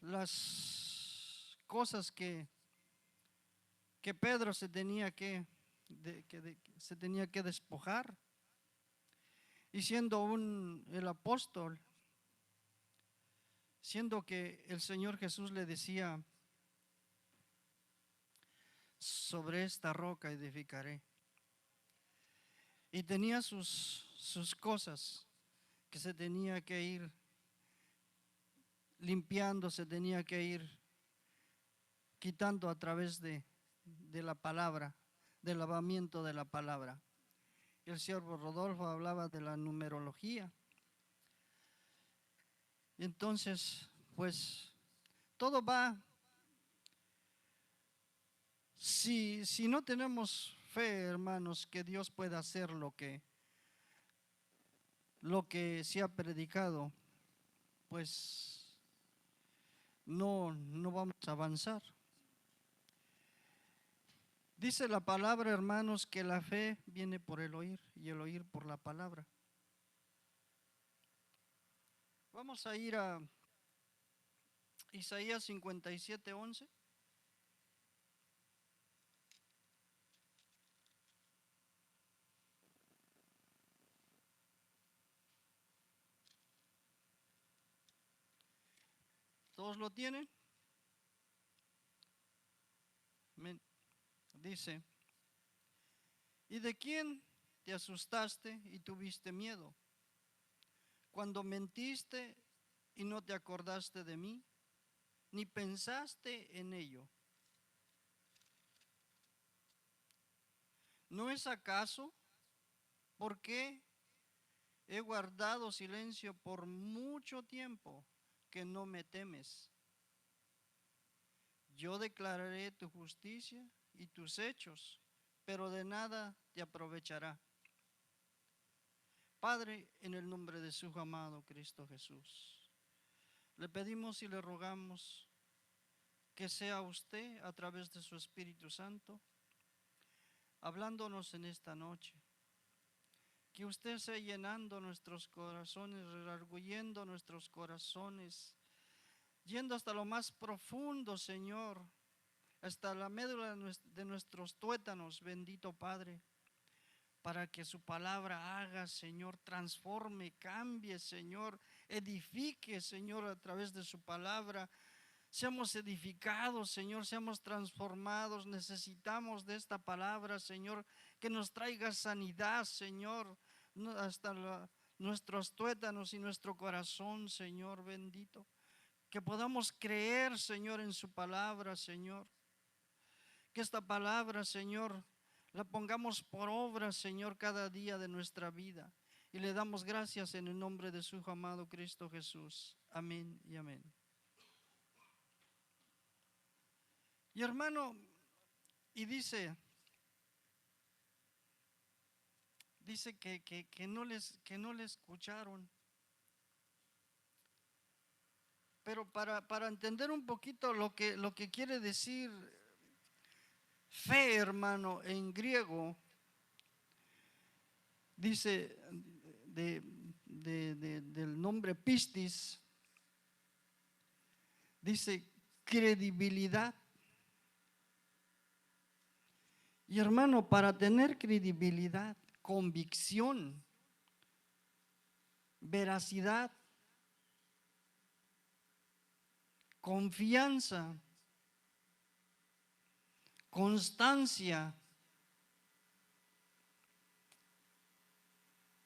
las cosas que Pedro se tenía se tenía que despojar. Y siendo el apóstol, siendo que el Señor Jesús le decía, sobre esta roca edificaré. Y tenía sus cosas que se tenía que ir limpiando, se tenía que ir quitando a través de la palabra, del lavamiento de la palabra. El siervo Rodolfo hablaba de la numerología. Entonces, pues, todo va, si no tenemos fe, hermanos, que Dios pueda hacer lo que se ha predicado, pues no vamos a avanzar. Dice la palabra, hermanos, que la fe viene por el oír y el oír por la palabra. Vamos a ir a Isaías 57:11. ¿Todos lo tienen? Dice, ¿y de quién te asustaste y tuviste miedo? Cuando mentiste y no te acordaste de mí, ni pensaste en ello. ¿No es acaso porque he guardado silencio por mucho tiempo que no me temes? Yo declararé tu justicia y tus hechos, pero de nada te aprovechará. Padre, en el nombre de su amado Cristo Jesús, le pedimos y le rogamos que sea usted a través de su Espíritu Santo hablándonos en esta noche. Que usted sea llenando nuestros corazones, redarguyendo nuestros corazones, yendo hasta lo más profundo, Señor, hasta la médula de nuestros tuétanos, bendito Padre, para que su palabra haga, Señor, transforme, cambie, Señor, edifique, Señor, a través de su palabra. Seamos edificados, Señor, seamos transformados. Necesitamos de esta palabra, Señor, que nos traiga sanidad, Señor, hasta nuestros tuétanos y nuestro corazón, Señor bendito. Que podamos creer, Señor, en su palabra, Señor. Que esta palabra, Señor, la pongamos por obra, Señor, cada día de nuestra vida. Y le damos gracias en el nombre de su amado Cristo Jesús. Amén y amén. Y hermano, y dice que no le escucharon. Pero para entender un poquito lo que quiere decir fe, hermano, en griego, dice del nombre pistis, dice credibilidad. Y hermano, para tener credibilidad, convicción, veracidad, confianza, constancia,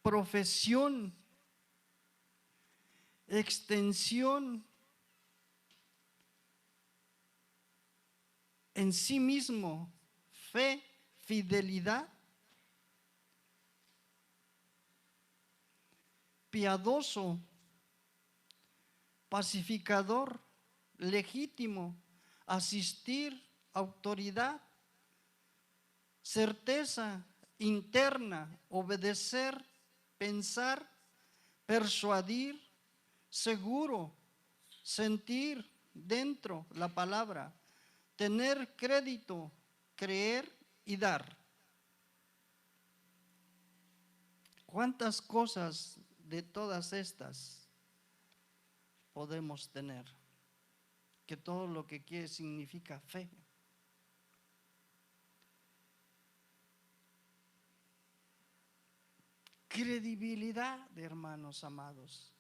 profesión, extensión en sí mismo, fe, fidelidad, piadoso, pacificador, legítimo, asistir, autoridad, certeza interna, obedecer, pensar, persuadir, seguro, sentir, dentro, la palabra, tener crédito, creer y dar. ¿Cuántas cosas de todas estas podemos tener? que todo lo que quiere significa fe. Credibilidad, hermanos amados.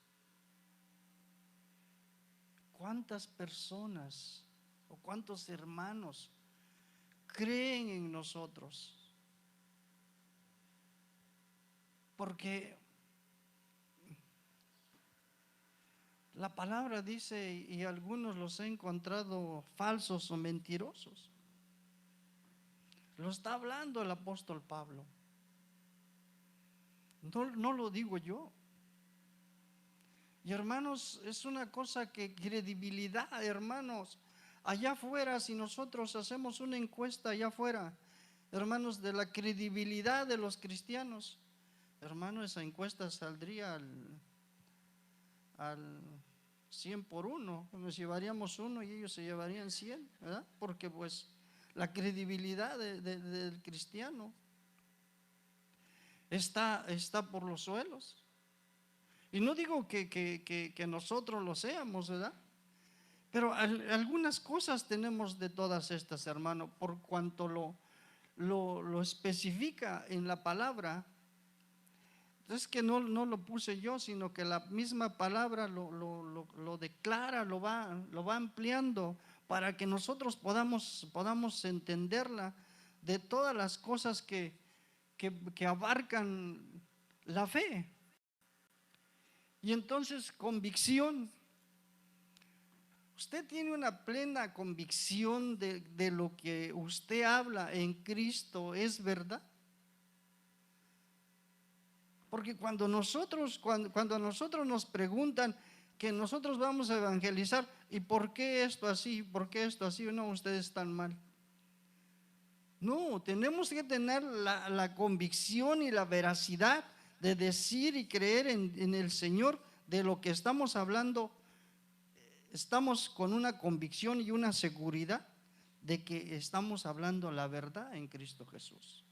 ¿Cuántas personas o cuántos hermanos creen en nosotros? Porque la palabra dice, y algunos los he encontrado falsos o mentirosos. Lo está hablando el apóstol Pablo. No lo digo yo. Y hermanos, es una cosa que credibilidad, hermanos, allá afuera, si nosotros hacemos una encuesta allá afuera, hermanos, de la credibilidad de los cristianos, hermano, esa encuesta saldría al 100 por 1, nos llevaríamos 1 y ellos se llevarían 100, ¿verdad? Porque pues la credibilidad del cristiano está por los suelos. Y no digo que nosotros lo seamos, ¿verdad? Pero algunas cosas tenemos de todas estas, hermano, por cuanto lo especifica en la palabra. Es que no lo puse yo, sino que la misma palabra lo declara, lo va ampliando para que nosotros podamos entenderla de todas las cosas que abarcan la fe. Y entonces, convicción. Usted tiene una plena convicción de lo que usted habla en Cristo, ¿es verdad? Porque cuando nosotros nos preguntan que nosotros vamos a evangelizar, ¿y por qué esto así? ¿Por qué esto así? No, ustedes están mal. No, tenemos que tener la convicción y la veracidad de decir y creer en el Señor de lo que estamos hablando. Estamos con una convicción y una seguridad de que estamos hablando la verdad en Cristo Jesús.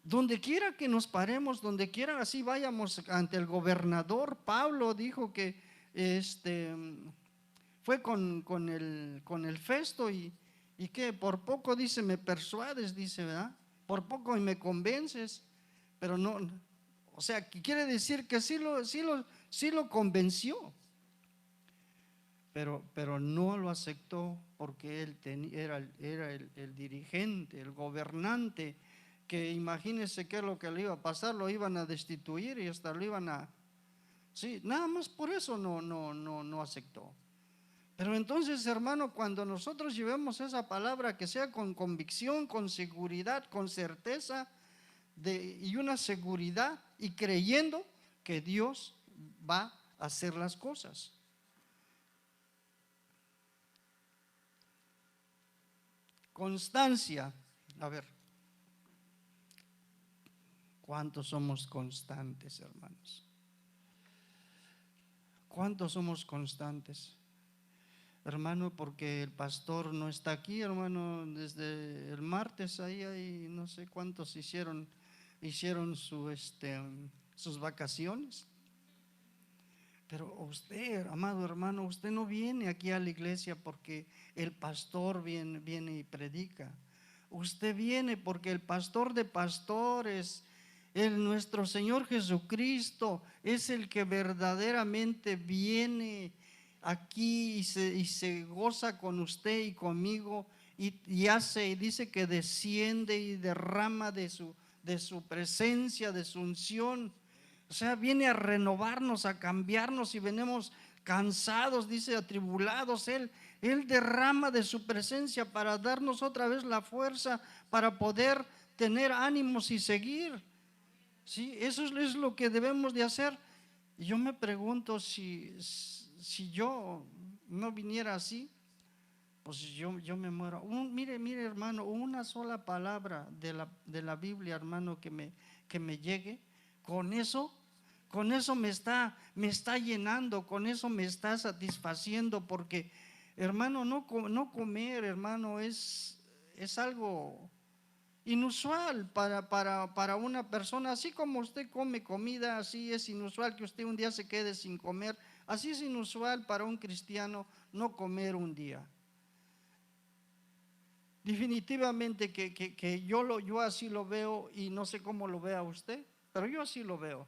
Donde quiera que nos paremos, donde quiera así vayamos ante el gobernador, Pablo dijo que fue con el Festo y que por poco dice me persuades, dice, ¿verdad? Por poco y me convences, pero no, o sea, que quiere decir que sí lo convenció, pero no lo aceptó porque él era el dirigente, el gobernante, que imagínese qué es lo que le iba a pasar, lo iban a destituir y hasta lo iban a, sí, nada más por eso no aceptó. Pero entonces, hermano, cuando nosotros llevemos esa palabra, que sea con convicción, con seguridad, con certeza y una seguridad, y creyendo que Dios va a hacer las cosas. Constancia. A ver, ¿cuántos somos constantes, hermanos? ¿Cuántos somos constantes? Hermano, porque el pastor no está aquí, hermano, desde el martes ahí no sé cuántos hicieron sus vacaciones. Pero usted, amado hermano, usted no viene aquí a la iglesia porque el pastor viene y predica. Usted viene porque el pastor de pastores, nuestro Señor Jesucristo, es el que verdaderamente viene aquí y se goza con usted y conmigo y dice que desciende y derrama de su presencia, de su unción. O sea, viene a renovarnos, a cambiarnos. Si venimos cansados, dice, atribulados, Él derrama de su presencia para darnos otra vez la fuerza para poder tener ánimos y seguir. Sí, eso es lo que debemos de hacer. Y yo me pregunto si yo no viniera así, pues yo me muero. Mire hermano, una sola palabra de la Biblia, hermano, que me llegue, con eso me está llenando, con eso me está satisfaciendo, porque hermano, no comer, hermano, es algo inusual para una persona. Así como usted come comida, así es inusual que usted un día se quede sin comer Así es inusual para un cristiano no comer un día. Definitivamente que yo así lo veo, y no sé cómo lo vea usted, pero yo así lo veo.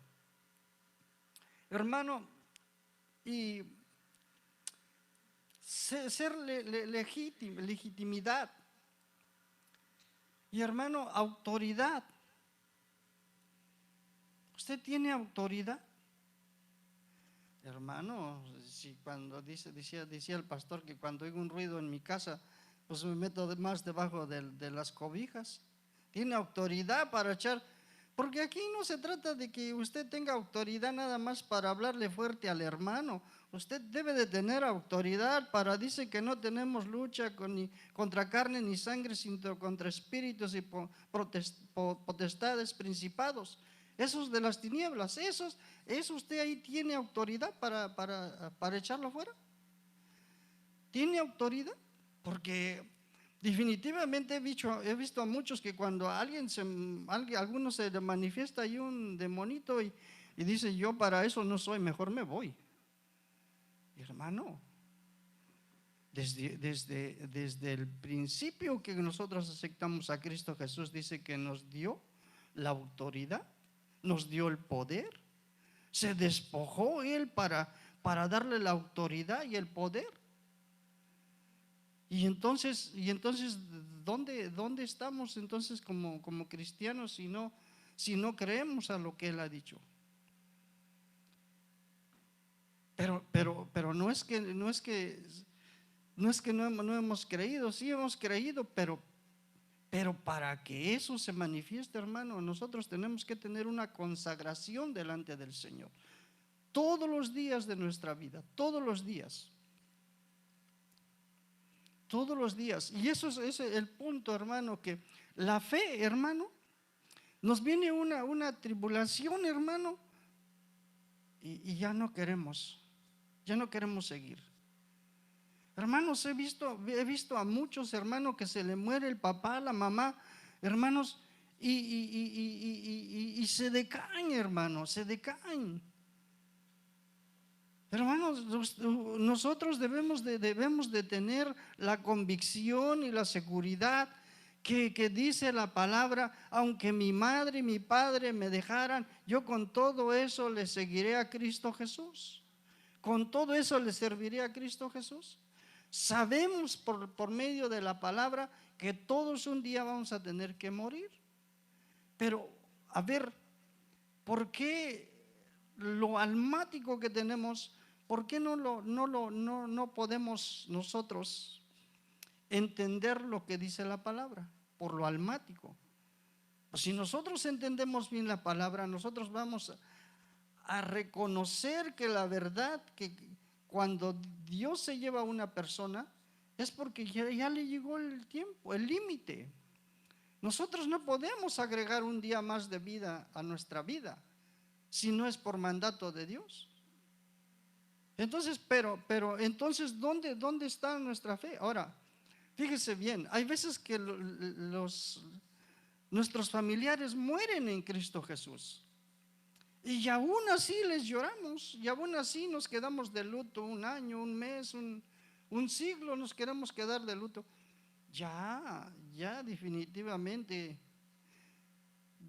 Hermano, y ser legitimidad. Y hermano, autoridad. ¿Usted tiene autoridad? Hermano, si cuando decía el pastor que cuando oigo un ruido en mi casa, pues me meto más debajo de las cobijas. Tiene autoridad para echar, porque aquí no se trata de que usted tenga autoridad nada más para hablarle fuerte al hermano. Usted debe de tener autoridad dice que no tenemos lucha ni contra carne ni sangre, sino contra espíritus y potestades, principados. Esos de las tinieblas, eso usted ahí tiene autoridad para echarlo fuera. ¿Tiene autoridad? Porque definitivamente he visto a muchos que cuando alguno se le manifiesta ahí un demonito y dice, yo para eso no soy, mejor me voy. Hermano, desde el principio que nosotros aceptamos a Cristo Jesús, dice que nos dio la autoridad, nos dio el poder, se despojó Él para darle la autoridad y el poder. Y entonces ¿dónde estamos entonces como cristianos si no creemos a lo que Él ha dicho? Pero no es que no hemos creído, sí hemos creído, pero para que eso se manifieste, hermano, nosotros tenemos que tener una consagración delante del Señor. Todos los días de nuestra vida, todos los días. Todos los días. Y eso es el punto, hermano, que la fe, hermano, nos viene una tribulación, hermano, y ya no queremos seguir. Hermanos, he visto a muchos hermanos que se le muere el papá, la mamá, hermanos, y se decaen, hermanos, se decaen. Hermanos, nosotros debemos de tener la convicción y la seguridad que dice la palabra, aunque mi madre y mi padre me dejaran, yo con todo eso le seguiré a Cristo Jesús. Con todo eso le serviré a Cristo Jesús. Sabemos por medio de la palabra que todos un día vamos a tener que morir. Pero, a ver, ¿por qué lo almático que tenemos, por qué no podemos nosotros entender lo que dice la palabra? Por lo almático. Si nosotros entendemos bien la palabra, nosotros vamos a reconocer que la verdad, que cuando Dios se lleva a una persona, es porque ya le llegó el tiempo, el límite. Nosotros no podemos agregar un día más de vida a nuestra vida, si no es por mandato de Dios. Entonces, pero entonces, ¿dónde está nuestra fe? Ahora, fíjese bien, hay veces que nuestros familiares mueren en Cristo Jesús. Y aún así les lloramos, y aún así nos quedamos de luto un año, un mes, un siglo nos queremos quedar de luto. Ya definitivamente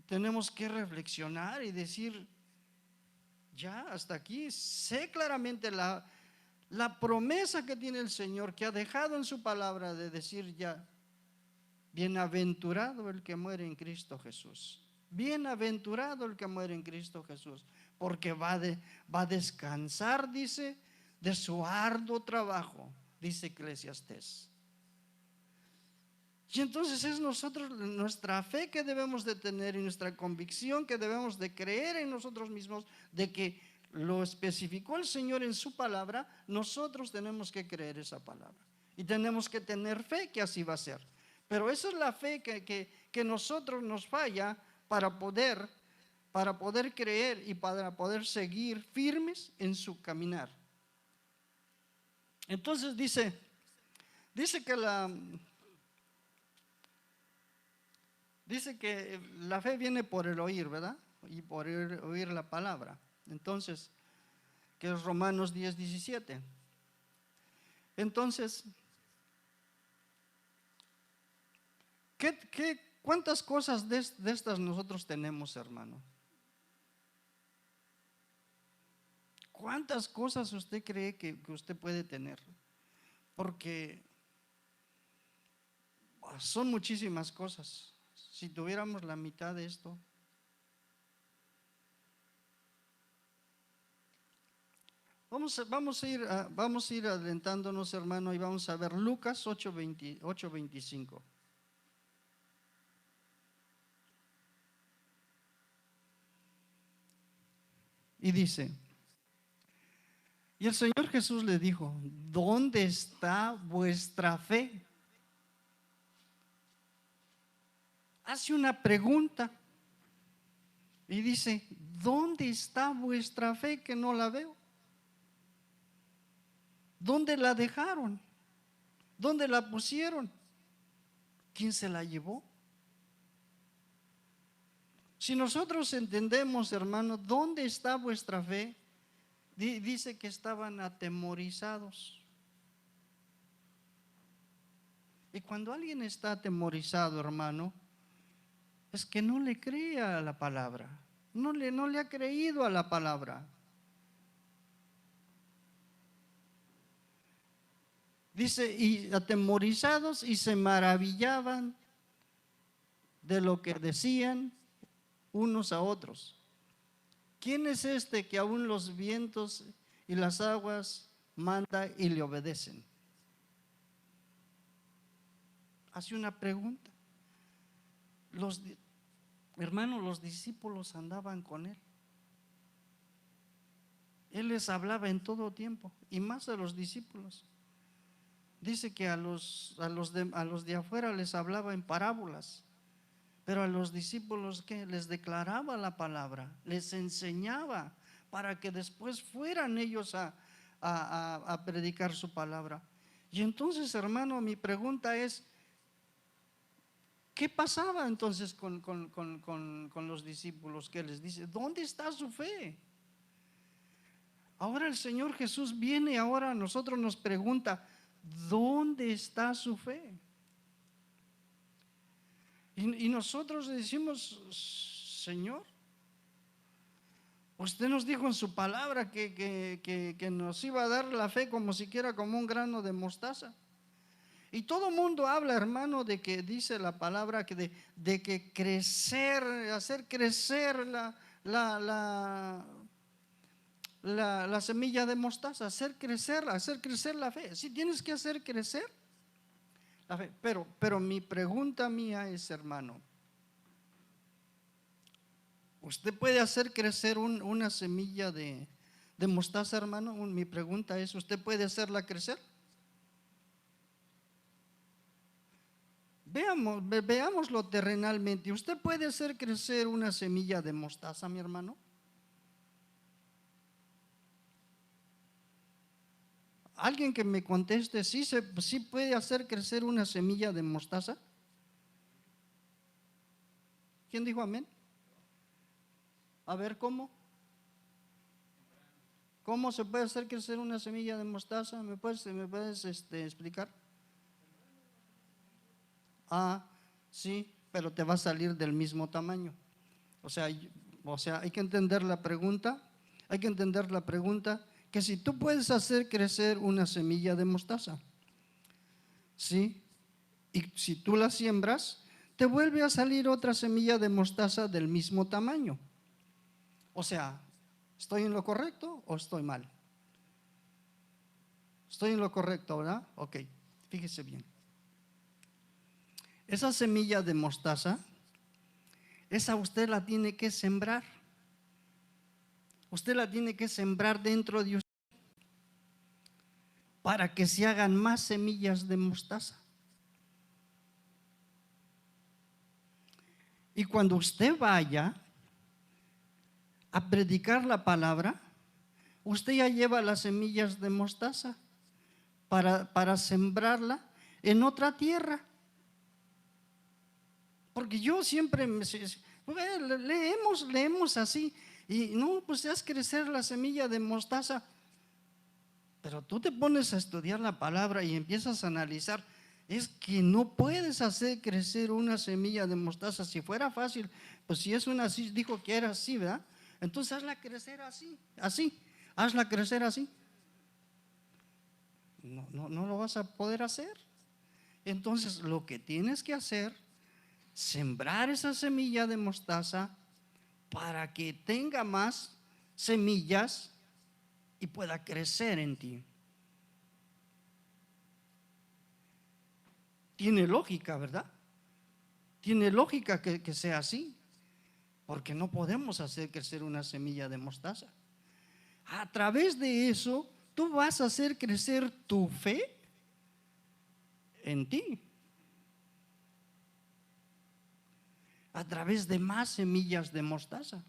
tenemos que reflexionar y decir, ya hasta aquí. Sé claramente la promesa que tiene el Señor, que ha dejado en su palabra de decir ya, bienaventurado el que muere en Cristo Jesús. Bienaventurado el que muere en Cristo Jesús, porque va a descansar, dice, de su arduo trabajo, dice Eclesiastés. Y entonces es nuestra fe que debemos de tener y nuestra convicción que debemos de creer en nosotros mismos, de que lo especificó el Señor en su palabra. Nosotros tenemos que creer esa palabra y tenemos que tener fe que así va a ser. Pero esa es la fe que nosotros nos falla para poder creer y para poder seguir firmes en su caminar. Entonces dice que la fe viene por el oír, ¿verdad? Y por oír la palabra. Entonces, que es Romanos 10:17. Entonces, ¿cuántas cosas de estas nosotros tenemos, hermano? ¿Cuántas cosas usted cree que usted puede tener? Porque son muchísimas cosas. Si tuviéramos la mitad de esto. Vamos a ir adelantándonos, hermano, y vamos a ver Lucas 8:25. Y dice, y el Señor Jesús le dijo, ¿dónde está vuestra fe? Hace una pregunta y dice, ¿dónde está vuestra fe que no la veo? ¿Dónde la dejaron? ¿Dónde la pusieron? ¿Quién se la llevó? Si nosotros entendemos, hermano, ¿dónde está vuestra fe? Dice que estaban atemorizados. Y cuando alguien está atemorizado, hermano, es que no le cree a la palabra. No le ha creído a la palabra. Dice, y atemorizados y se maravillaban de lo que decían unos a otros. ¿Quién es este que aún los vientos y las aguas manda y le obedecen? Hace una pregunta. Hermanos, los discípulos andaban con él. Él les hablaba en todo tiempo, y más a los discípulos. Dice que a los de afuera les hablaba en parábolas, pero a los discípulos que les declaraba la palabra, les enseñaba para que después fueran ellos a predicar su palabra. Y entonces, hermano, mi pregunta es, ¿qué pasaba entonces con los discípulos? Que les dice, ¿dónde está su fe? Ahora el Señor Jesús viene, ahora a nosotros nos pregunta, ¿dónde está su fe? Y nosotros le decimos, Señor, usted nos dijo en su palabra que nos iba a dar la fe como siquiera como un grano de mostaza. Y todo mundo habla, hermano, de que dice la palabra que de que crecer, hacer crecer la semilla de mostaza, hacer crecer la fe. Sí, tienes que hacer crecer la fe. Pero mi pregunta mía es, hermano, ¿usted puede hacer crecer una semilla de mostaza, hermano? Mi pregunta es, ¿usted puede hacerla crecer? Veámoslo terrenalmente. ¿Usted puede hacer crecer una semilla de mostaza, mi hermano? Alguien que me conteste, ¿sí puede hacer crecer una semilla de mostaza? ¿Quién dijo amén? A ver, ¿cómo? ¿Cómo se puede hacer crecer una semilla de mostaza? ¿Me puedes explicar? Ah, sí, pero te va a salir del mismo tamaño. O sea, hay que entender la pregunta. Hay que entender la pregunta que si tú puedes hacer crecer una semilla de mostaza, ¿sí? Y si tú la siembras, te vuelve a salir otra semilla de mostaza del mismo tamaño. O sea, ¿estoy en lo correcto o estoy mal? Estoy en lo correcto, ¿verdad? Ok, fíjese bien. Esa semilla de mostaza, esa usted la tiene que sembrar. Usted la tiene que sembrar dentro de usted para que se hagan más semillas de mostaza. Y cuando usted vaya a predicar la palabra, usted ya lleva las semillas de mostaza para sembrarla en otra tierra. Porque yo siempre leemos así, Y no, pues haz crecer la semilla de mostaza. Pero tú te pones a estudiar la palabra y empiezas a analizar. Es que no puedes hacer crecer una semilla de mostaza. Si fuera fácil, pues si es una así, dijo que era así, ¿verdad? Entonces hazla crecer así, hazla crecer así. No lo vas a poder hacer. Entonces lo que tienes que hacer, sembrar esa semilla de mostaza para que tenga más semillas y pueda crecer en ti. Tiene lógica, ¿verdad? Tiene lógica que sea así, porque no podemos hacer crecer una semilla de mostaza. A través de eso, tú vas a hacer crecer tu fe en ti. A través de más semillas de mostaza.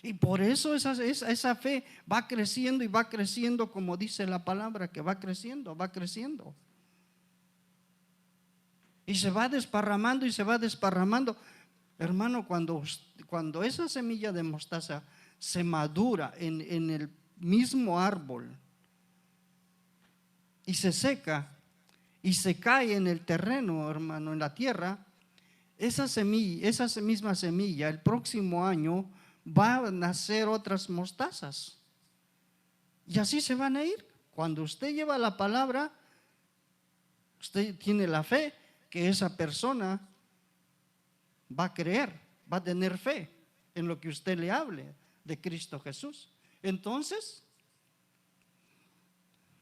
Y por eso esa fe va creciendo y va creciendo, como dice la palabra, que va creciendo, va creciendo. Y se va desparramando y se va desparramando. Hermano, cuando esa semilla de mostaza se madura en el mismo árbol y se seca y se cae en el terreno, hermano, en la tierra, esa misma semilla, el próximo año va a nacer otras mostazas. Y así se van a ir. Cuando usted lleva la palabra, usted tiene la fe que esa persona va a creer, va a tener fe en lo que usted le hable de Cristo Jesús. Entonces,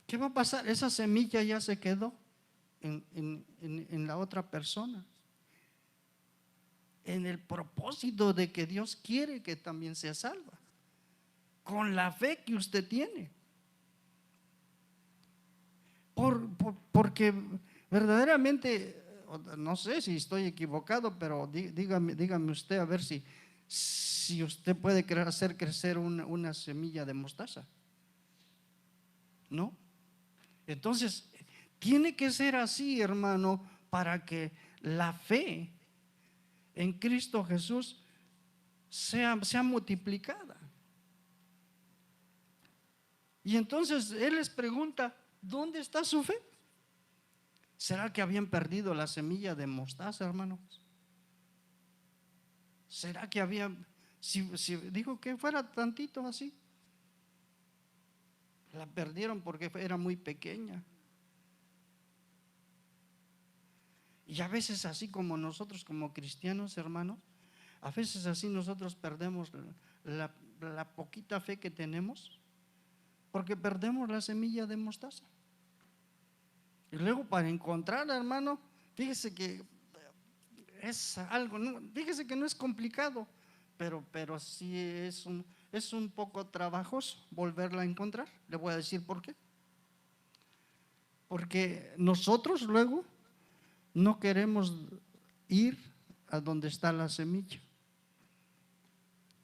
¿qué va a pasar? Esa semilla ya se quedó en la otra persona, en el propósito de que Dios quiere que también sea salva, con la fe que usted tiene. Porque verdaderamente, no sé si estoy equivocado, pero dígame usted a ver si usted puede hacer crecer una semilla de mostaza. ¿No? Entonces, tiene que ser así, hermano, para que la fe en Cristo Jesús sea multiplicada. Y entonces Él les pregunta, ¿dónde está su fe? ¿Será que habían perdido la semilla de mostaza, hermanos? ¿Será que si dijo que fuera tantito así? La perdieron porque era muy pequeña. Y a veces así como nosotros como cristianos, hermanos, a veces así nosotros perdemos la poquita fe que tenemos porque perdemos la semilla de mostaza. Y luego para encontrarla, hermano, fíjese que es algo, fíjese que no es complicado, pero sí es un poco trabajoso volverla a encontrar. Le voy a decir por qué. Porque nosotros luego no queremos ir a donde está la semilla.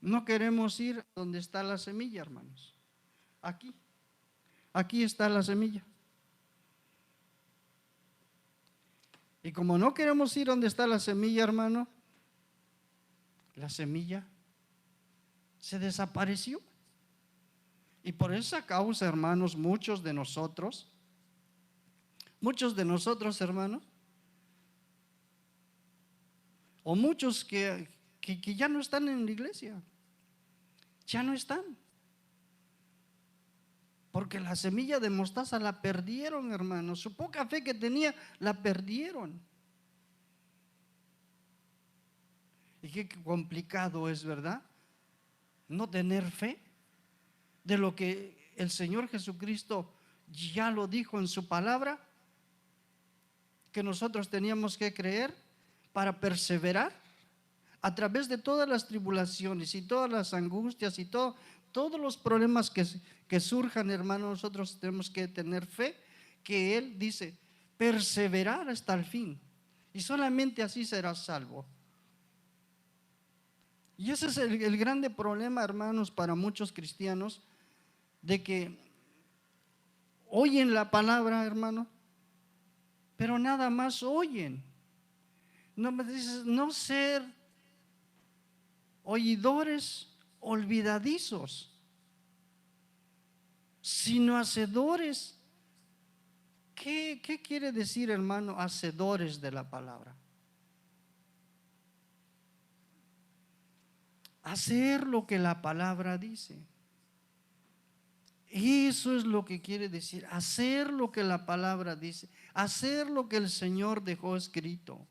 No queremos ir a donde está la semilla, hermanos. Aquí está la semilla. Y como no queremos ir donde está la semilla, hermano, la semilla se desapareció. Y por esa causa, hermanos, muchos de nosotros, hermanos, o muchos que ya no están en la iglesia, ya no están. Porque la semilla de mostaza la perdieron, hermanos. Su poca fe que tenía, la perdieron. Y qué complicado es, ¿verdad? No tener fe de lo que el Señor Jesucristo ya lo dijo en su palabra, que nosotros teníamos que creer para perseverar a través de todas las tribulaciones y todas las angustias y todos los problemas que surjan, hermanos. Nosotros tenemos que tener fe que Él dice, perseverar hasta el fin, y solamente así serás salvo. Y ese es el grande problema, hermanos, para muchos cristianos, de que oyen la palabra, hermano, pero nada más oyen. No ser oidores olvidadizos, sino hacedores. ¿Qué quiere decir, hermano, hacedores de la palabra? Hacer lo que la palabra dice. Eso es lo que quiere decir, hacer lo que la palabra dice, hacer lo que el Señor dejó escrito.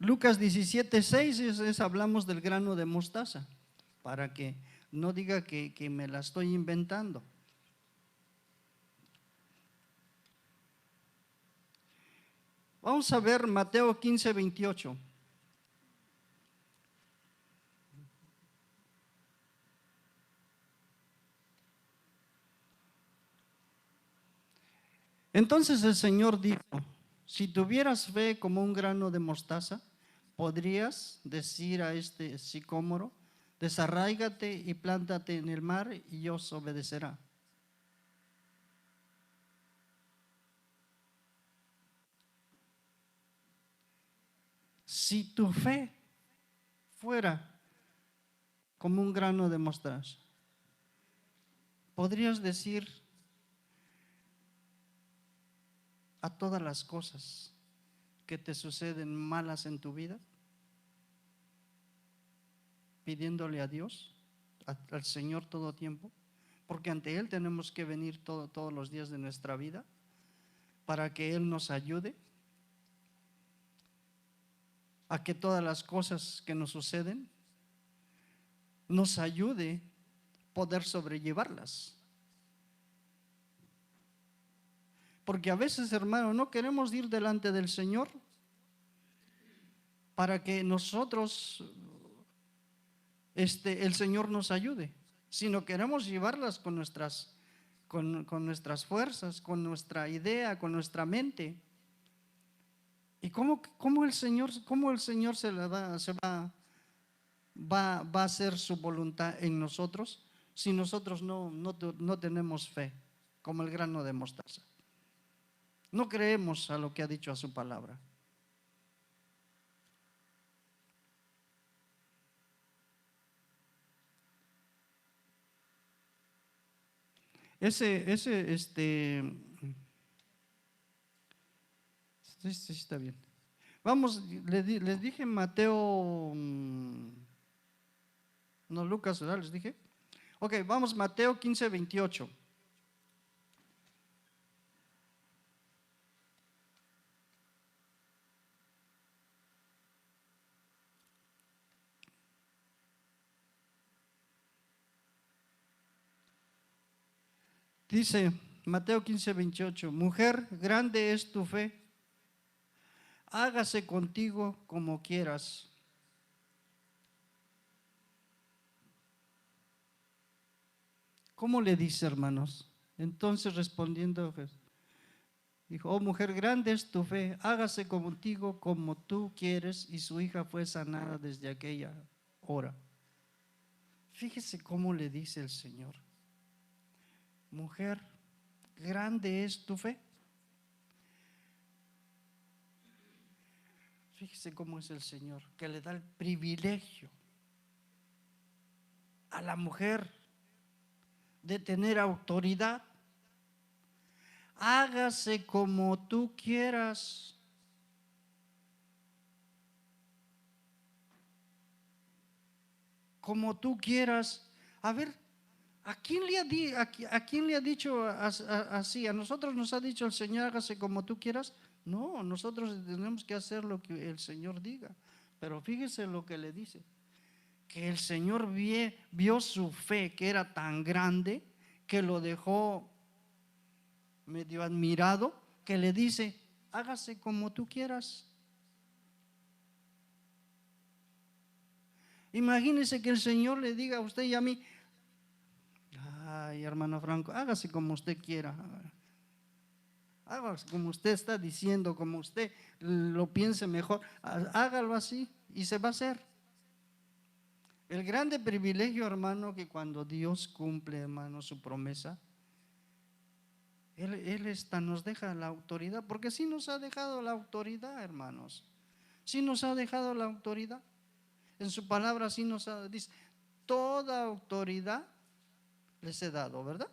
Lucas 17:6 hablamos del grano de mostaza, para que no diga que me la estoy inventando. Vamos a ver Mateo 15:28. Entonces el Señor dijo: si tuvieras fe como un grano de mostaza, podrías decir a este sicómoro: desarráigate y plántate en el mar, y os obedecerá. Si tu fe fuera como un grano de mostaza, podrías decir a todas las cosas que te suceden malas en tu vida, pidiéndole a Dios, al Señor todo tiempo, porque ante Él tenemos que venir todos los días de nuestra vida para que Él nos ayude a que todas las cosas que nos suceden nos ayude a poder sobrellevarlas. Porque a veces, hermano, no queremos ir delante del Señor para que nosotros, el Señor nos ayude, sino queremos llevarlas con nuestras fuerzas, con nuestra idea, con nuestra mente. ¿Y cómo el Señor va a hacer su voluntad en nosotros si nosotros no tenemos fe, como el grano de mostaza? No creemos a lo que ha dicho a su palabra. Sí, está bien. Vamos, les dije Mateo, no, Lucas, ¿verdad? Les dije. Ok, vamos, Mateo 15:28. Dice Mateo 15:28: mujer, grande es tu fe, hágase contigo como quieras. ¿Cómo le dice, hermanos? Entonces respondiendo Jesús dijo: oh mujer, grande es tu fe, hágase contigo como tú quieres. Y su hija fue sanada desde aquella hora. Fíjese cómo le dice el Señor: mujer, grande es tu fe. Fíjese cómo es el Señor, que le da el privilegio a la mujer de tener autoridad. Hágase como tú quieras. Como tú quieras. A ver, ¿a quién le ha dicho así? ¿A nosotros nos ha dicho el Señor hágase como tú quieras? No, nosotros tenemos que hacer lo que el Señor diga. Pero fíjese lo que le dice: que el Señor vio su fe, que era tan grande, que lo dejó medio admirado, que le dice: hágase como tú quieras. Imagínese que el Señor le diga a usted y a mí: ay, hermano Franco, hágase como usted quiera, hágase como usted está diciendo, como usted lo piense mejor, hágalo así y se va a hacer. El grande privilegio, hermano, que cuando Dios cumple, hermano, su promesa, Nos deja la autoridad, porque sí nos ha dejado la autoridad, hermanos. Sí nos ha dejado la autoridad. En su palabra sí dice, toda autoridad les he dado, ¿verdad?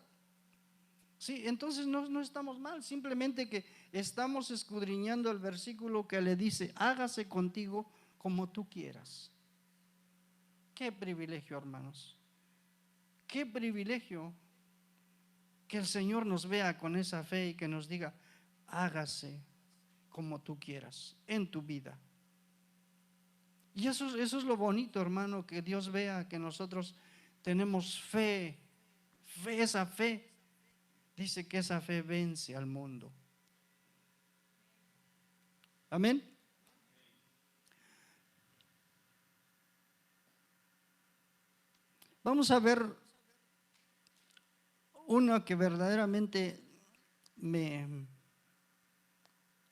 Sí, entonces no estamos mal, simplemente que estamos escudriñando el versículo que le dice, hágase contigo como tú quieras. Qué privilegio, hermanos. Qué privilegio que el Señor nos vea con esa fe y que nos diga, hágase como tú quieras en tu vida. Y eso es lo bonito, hermano, que Dios vea que nosotros tenemos fe, esa fe. Dice que esa fe vence al mundo. Amén. Vamos a ver uno que verdaderamente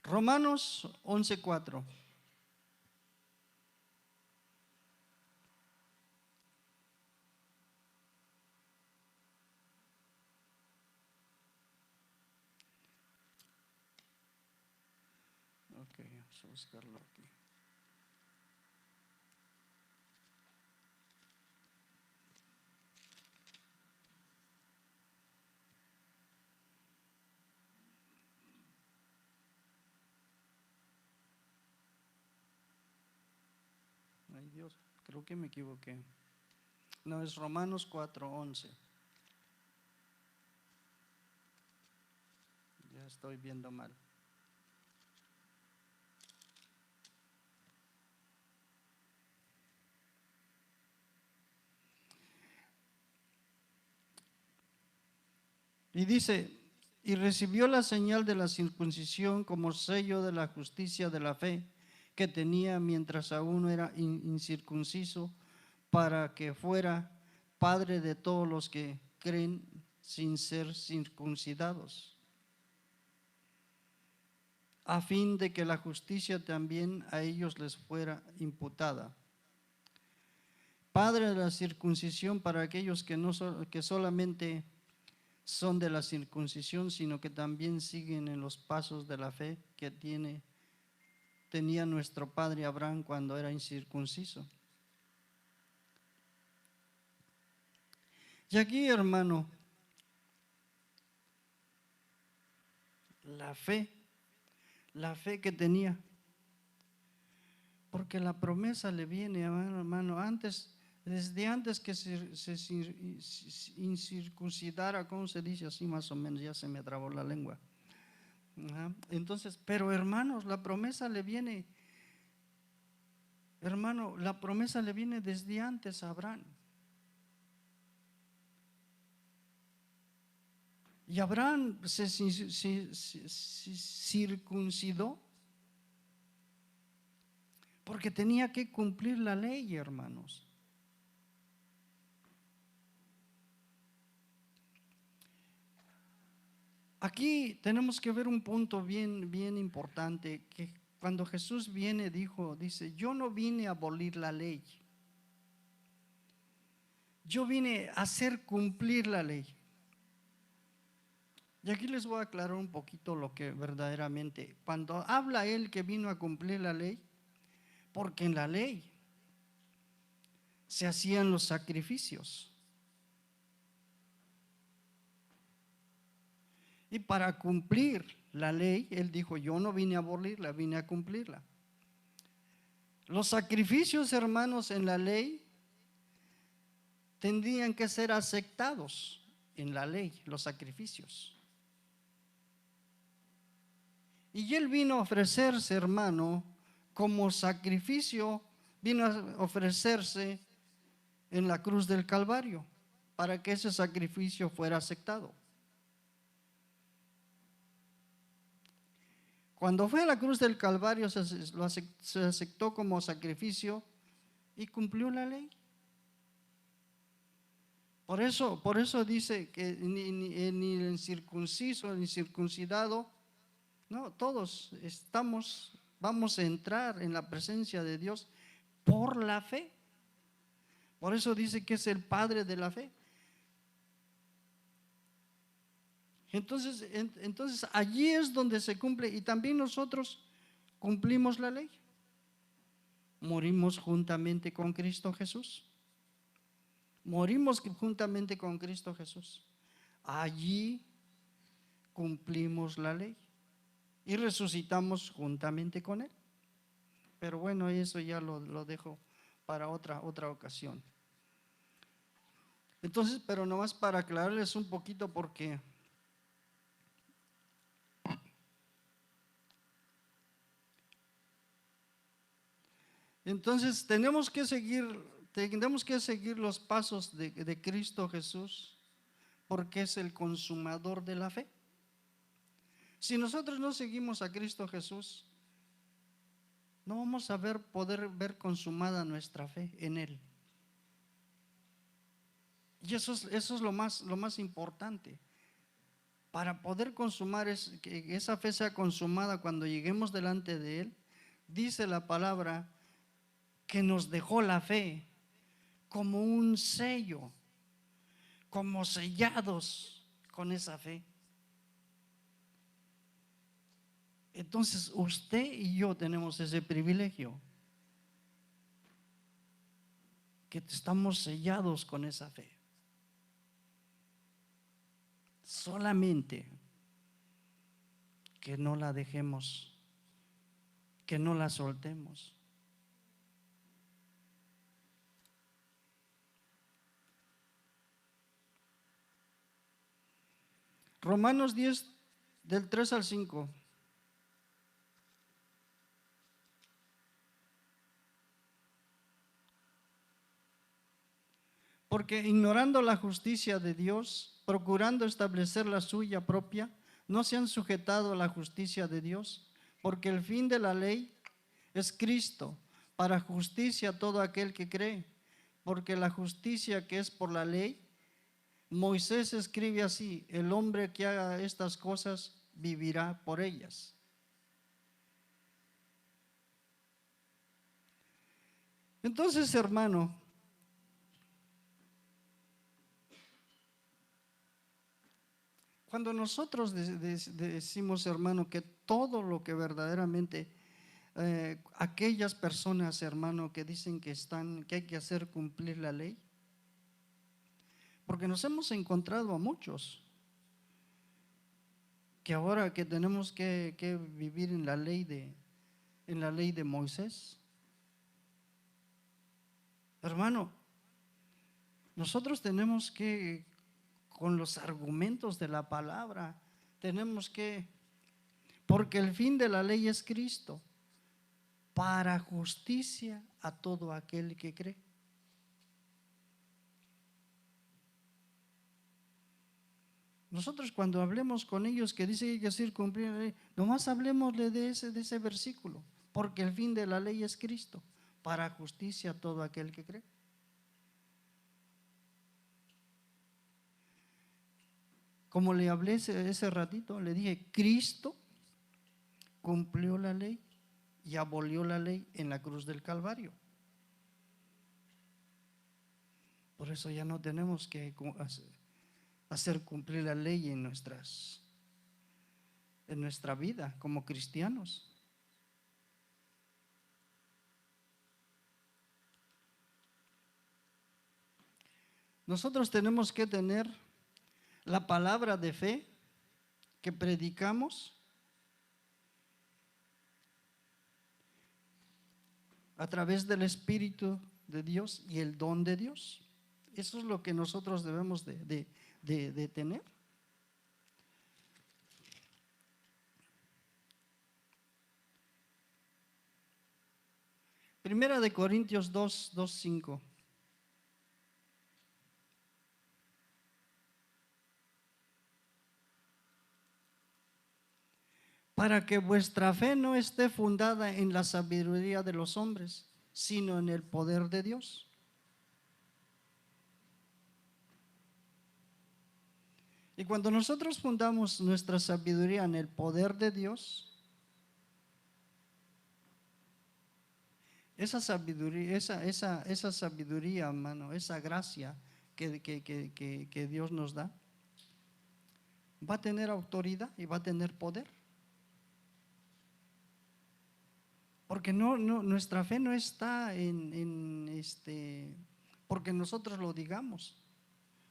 Romanos 11:4. Ok, vamos a buscarlo aquí. Ay Dios, creo que me equivoqué. No, es Romanos 4:11. Ya estoy viendo mal. Y dice, y recibió la señal de la circuncisión como sello de la justicia de la fe que tenía mientras aún era incircunciso, para que fuera padre de todos los que creen sin ser circuncidados, a fin de que la justicia también a ellos les fuera imputada. Padre de la circuncisión para aquellos que solamente son de la circuncisión, sino que también siguen en los pasos de la fe que tenía nuestro padre Abraham cuando era incircunciso. Y aquí, hermano, la fe que tenía, porque la promesa le viene, hermano, desde antes que se incircuncidara, ¿cómo se dice así más o menos? Ya se me trabó la lengua. Entonces, pero hermanos, la promesa le viene, hermano, la promesa le viene desde antes a Abraham. Y Abraham se circuncidó porque tenía que cumplir la ley, hermanos. Aquí tenemos que ver un punto bien importante, que cuando Jesús dice, yo no vine a abolir la ley, yo vine a hacer cumplir la ley. Y aquí les voy a aclarar un poquito lo que verdaderamente, cuando habla él que vino a cumplir la ley, porque en la ley se hacían los sacrificios. Y para cumplir la ley, él dijo, yo no vine a abolirla, vine a cumplirla. Los sacrificios, hermanos, en la ley tendrían que ser aceptados en la ley, los sacrificios. Y él vino a ofrecerse, hermano, como sacrificio, vino a ofrecerse en la cruz del Calvario, para que ese sacrificio fuera aceptado. Cuando fue a la cruz del Calvario se aceptó como sacrificio y cumplió la ley. Por eso dice que ni el circunciso, ni circuncidado, no, todos vamos a entrar en la presencia de Dios por la fe. Por eso dice que es el Padre de la fe. Entonces allí es donde se cumple, y también nosotros cumplimos la ley. Morimos juntamente con Cristo Jesús. Morimos juntamente con Cristo Jesús. Allí cumplimos la ley y resucitamos juntamente con Él. Pero bueno, eso ya lo dejo para otra ocasión. Entonces, pero nomás para aclararles un poquito, porque entonces tenemos que seguir los pasos de Cristo Jesús, porque es el consumador de la fe. Si nosotros no seguimos a Cristo Jesús, no vamos a poder ver consumada nuestra fe en Él. Y eso es lo más importante. Para poder consumar, que esa fe sea consumada cuando lleguemos delante de Él, dice la palabra que nos dejó la fe como un sello, como sellados con esa fe. Entonces usted y yo tenemos ese privilegio, que estamos sellados con esa fe. Solamente que no la dejemos, que no la soltemos. Romanos 10, del 3 al 5. Porque ignorando la justicia de Dios, procurando establecer la suya propia, no se han sujetado a la justicia de Dios, porque el fin de la ley es Cristo, para justicia a todo aquel que cree. Porque la justicia que es por la ley, Moisés escribe así: el hombre que haga estas cosas vivirá por ellas. Entonces, hermano, cuando nosotros decimos, hermano, que todo lo que verdaderamente aquellas personas, hermano, que dicen que hay que hacer cumplir la ley, porque nos hemos encontrado a muchos que ahora que tenemos que vivir en la ley de Moisés. Hermano, nosotros tenemos que, con los argumentos de la palabra, porque el fin de la ley es Cristo, para justicia a todo aquel que cree. Nosotros cuando hablemos con ellos que dice que hay que hacer cumplir la ley, nomás hablemosle de ese versículo, porque el fin de la ley es Cristo, para justicia a todo aquel que cree. Como le hablé ese ratito, le dije, Cristo cumplió la ley y abolió la ley en la cruz del Calvario. Por eso ya no tenemos que hacer cumplir la ley en nuestra vida como cristianos. Nosotros tenemos que tener la palabra de fe que predicamos a través del Espíritu de Dios y el don de Dios. Eso es lo que nosotros debemos de tener. Primera de Corintios 2:5. Para que vuestra fe no esté fundada en la sabiduría de los hombres, sino en el poder de Dios. Y cuando nosotros fundamos nuestra sabiduría en el poder de Dios, esa sabiduría, esa sabiduría, hermano, esa gracia que Dios nos da, va a tener autoridad y va a tener poder. Porque nuestra fe no está porque nosotros lo digamos,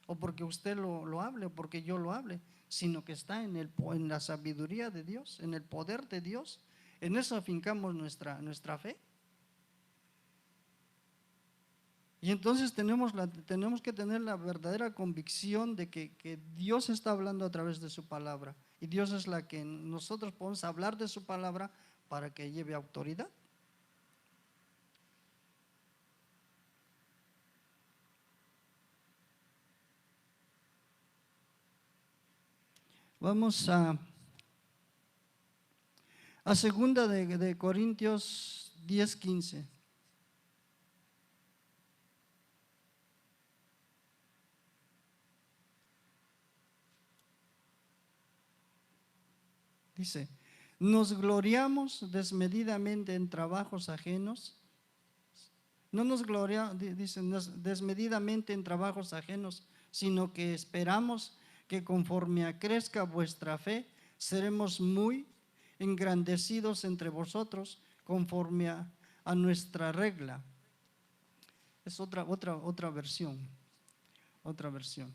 o porque usted lo hable, o porque yo lo hable, sino que está en la sabiduría de Dios, en el poder de Dios. En eso afincamos nuestra fe. Y entonces tenemos que tener la verdadera convicción de que Dios está hablando a través de su palabra. Y Dios es la que nosotros podemos hablar de su palabra para que lleve autoridad. Vamos a segunda de Corintios 10:15. Dice, nos gloriamos desmedidamente en trabajos ajenos. No nos gloriamos, dice, desmedidamente en trabajos ajenos, sino que esperamos que conforme crezca vuestra fe, seremos muy engrandecidos entre vosotros conforme a nuestra regla. Es otra versión, otra versión.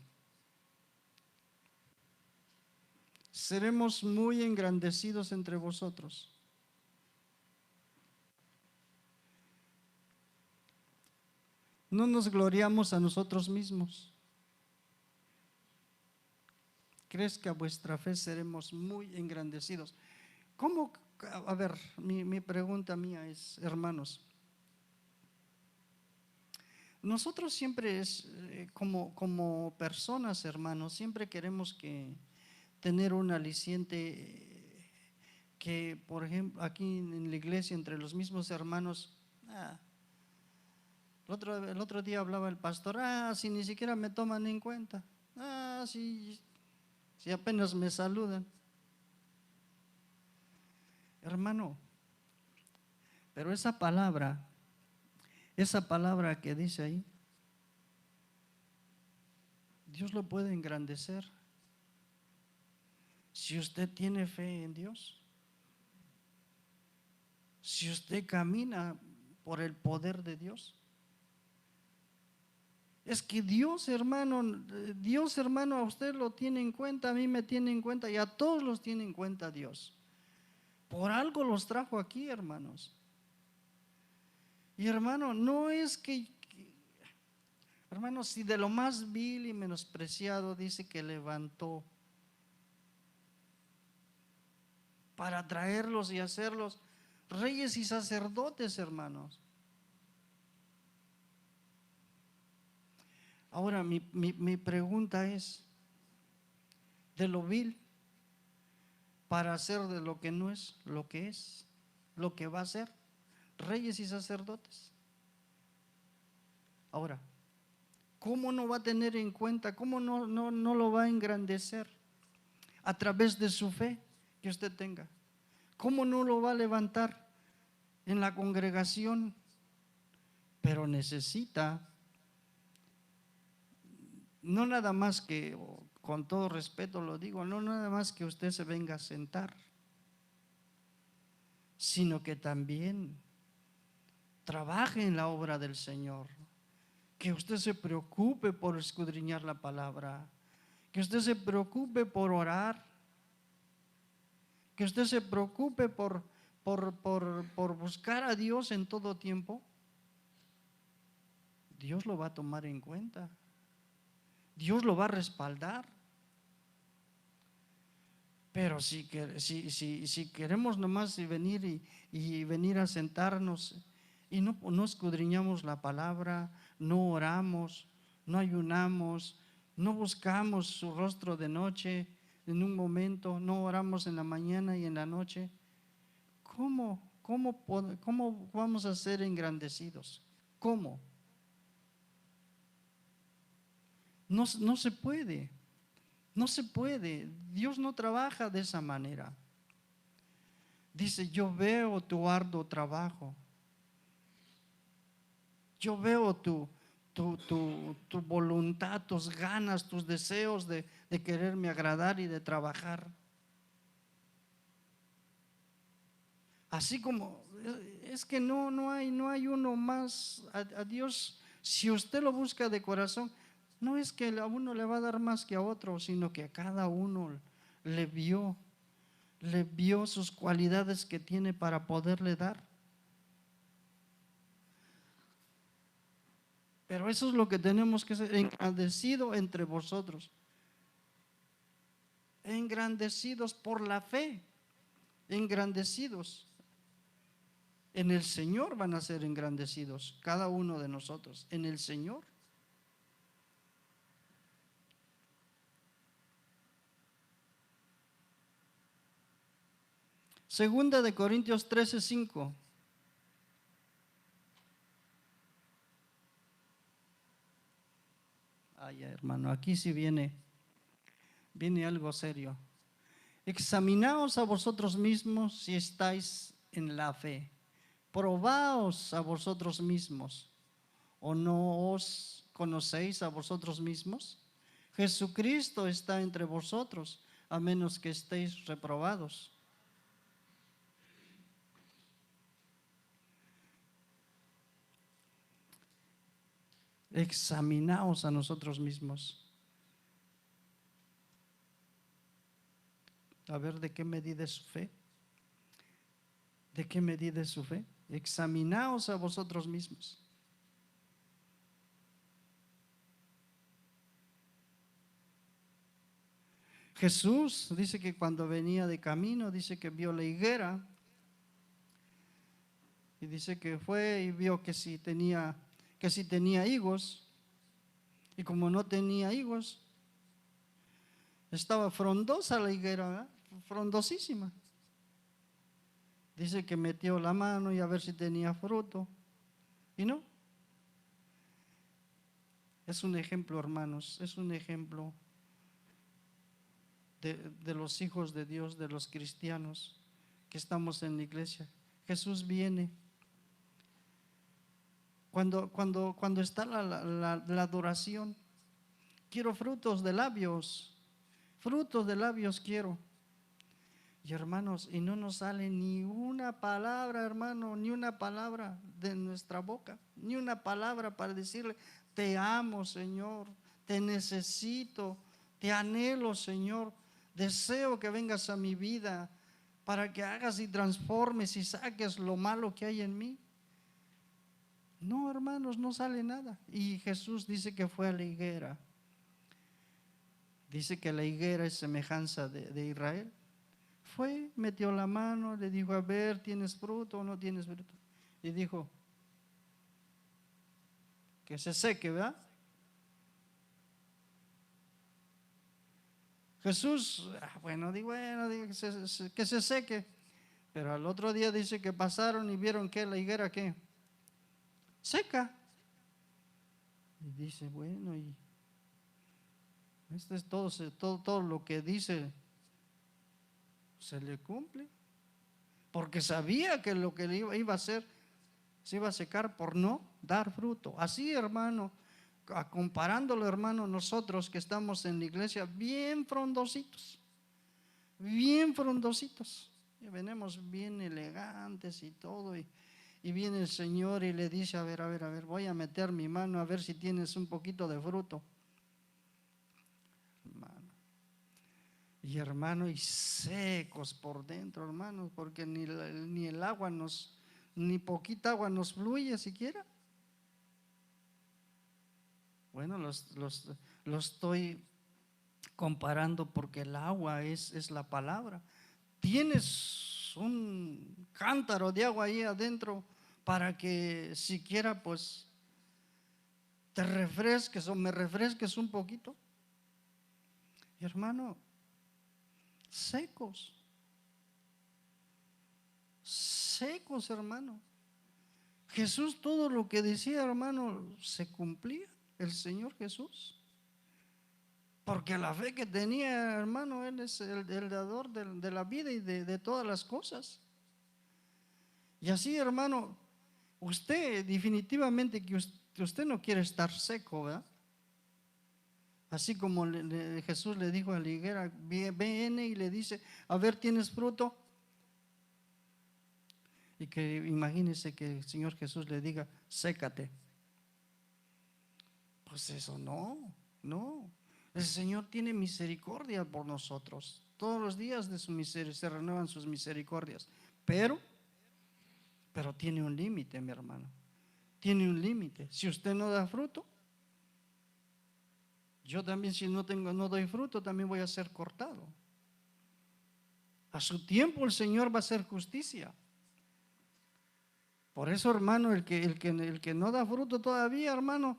Seremos muy engrandecidos entre vosotros. No nos gloriamos a nosotros mismos. Crezca vuestra fe, seremos muy engrandecidos. ¿Cómo? A ver, mi pregunta mía es, hermanos, nosotros siempre como personas, hermanos, siempre queremos tener un aliciente que, por ejemplo, aquí en la iglesia, entre los mismos hermanos, el otro día hablaba el pastor, si ni siquiera me toman en cuenta, si apenas me saludan. Hermano, pero esa palabra que dice ahí, Dios lo puede engrandecer. Si usted tiene fe en Dios, si usted camina por el poder de Dios, es que Dios, hermano, a usted lo tiene en cuenta, a mí me tiene en cuenta y a todos los tiene en cuenta Dios. Por algo los trajo aquí, hermanos. Y hermano, no es hermano, si de lo más vil y menospreciado dice que levantó para traerlos y hacerlos reyes y sacerdotes, hermanos. Ahora mi pregunta es, de lo vil para hacer de lo que no es, lo que es, lo que va a ser, reyes y sacerdotes. Ahora, ¿cómo no va a tener en cuenta, cómo no lo va a engrandecer? A través de su fe que usted tenga. ¿Cómo no lo va a levantar en la congregación? Pero necesita, no nada más que, con todo respeto lo digo, no nada más que usted se venga a sentar, sino que también trabaje en la obra del Señor. Que usted se preocupe por escudriñar la palabra, que usted se preocupe por orar, que usted se preocupe por buscar a Dios en todo tiempo. Dios lo va a tomar en cuenta, Dios lo va a respaldar. Pero si queremos nomás venir y venir a sentarnos y no escudriñamos la palabra, no oramos, no ayunamos, no buscamos su rostro de noche en un momento, no oramos en la mañana y en la noche, ¿cómo vamos a ser engrandecidos? ¿Cómo? No se puede. No se puede, Dios no trabaja de esa manera. Dice, yo veo tu arduo trabajo. Yo veo tu voluntad, tus ganas, tus deseos de de quererme agradar y de trabajar. Así como, es que no hay uno más a Dios. Si usted lo busca de corazón, no es que a uno le va a dar más que a otro, sino que a cada uno le vio sus cualidades que tiene para poderle dar. Pero eso es lo que tenemos que ser, engrandecido entre vosotros, engrandecidos por la fe, engrandecidos. En el Señor van a ser engrandecidos, cada uno de nosotros, en el Señor. Segunda de Corintios 13:5. Ay, hermano, aquí sí viene algo serio. Examinaos a vosotros mismos si estáis en la fe. Probaos a vosotros mismos. ¿O no os conocéis a vosotros mismos? Jesucristo está entre vosotros, a menos que estéis reprobados. Examinaos a nosotros mismos. A ver de qué medida es su fe. ¿De qué medida es su fe? Examinaos a vosotros mismos. Jesús dice que cuando venía de camino, dice que vio la higuera y dice que fue y vio que si tenía higos, y como no tenía higos, estaba frondosa la higuera, ¿verdad? Frondosísima. Dice que metió la mano y a ver si tenía fruto, y no. Es un ejemplo, hermanos, es un ejemplo de los hijos de Dios, de los cristianos que estamos en la iglesia. Jesús viene. Cuando está la adoración, quiero frutos de labios quiero. Y hermanos, y no nos sale ni una palabra, hermano, ni una palabra de nuestra boca, ni una palabra para decirle, te amo, Señor, te necesito, te anhelo, Señor, deseo que vengas a mi vida para que hagas y transformes y saques lo malo que hay en mí. No, hermanos, no sale nada. Y Jesús dice que fue a la higuera. Dice que la higuera es semejanza de Israel. Fue, metió la mano, le dijo, a ver, ¿tienes fruto o no tienes fruto? Y dijo, que se seque, ¿verdad? Jesús, bueno, digo que se seque. Pero al otro día dice que pasaron y vieron que la higuera, ¿qué? Seca. Y dice, bueno, y esto es todo lo que dice se le cumple, porque sabía que lo que iba a hacer se iba a secar por no dar fruto. Así, hermano, comparándolo, hermano, nosotros que estamos en la iglesia bien frondositos, y venimos bien elegantes y todo, y viene el Señor y le dice, a ver, voy a meter mi mano a ver si tienes un poquito de fruto. Hermano, y secos por dentro, hermanos, porque ni el agua ni poquita agua nos fluye siquiera. Bueno, lo estoy comparando porque el agua es la palabra. Tienes un cántaro de agua ahí adentro para que siquiera pues te refresques o me refresques un poquito. Y hermano, secos, hermano. Jesús, todo lo que decía, hermano, se cumplía, el Señor Jesús. Porque la fe que tenía, hermano, Él es el dador de la vida y de todas las cosas. Y así, hermano, usted definitivamente que usted no quiere estar seco, ¿verdad? Así como Jesús le dijo a la higuera, viene y le dice, a ver, ¿tienes fruto? Y que imagínense que el Señor Jesús le diga, sécate. Pues eso no. El Señor tiene misericordia por nosotros. Todos los días de su misericordia se renuevan sus misericordias. Pero tiene un límite, mi hermano. Tiene un límite. Si usted no da fruto, yo también, si no doy fruto, también voy a ser cortado. A su tiempo el Señor va a hacer justicia. Por eso, hermano, el que no da fruto todavía, hermano,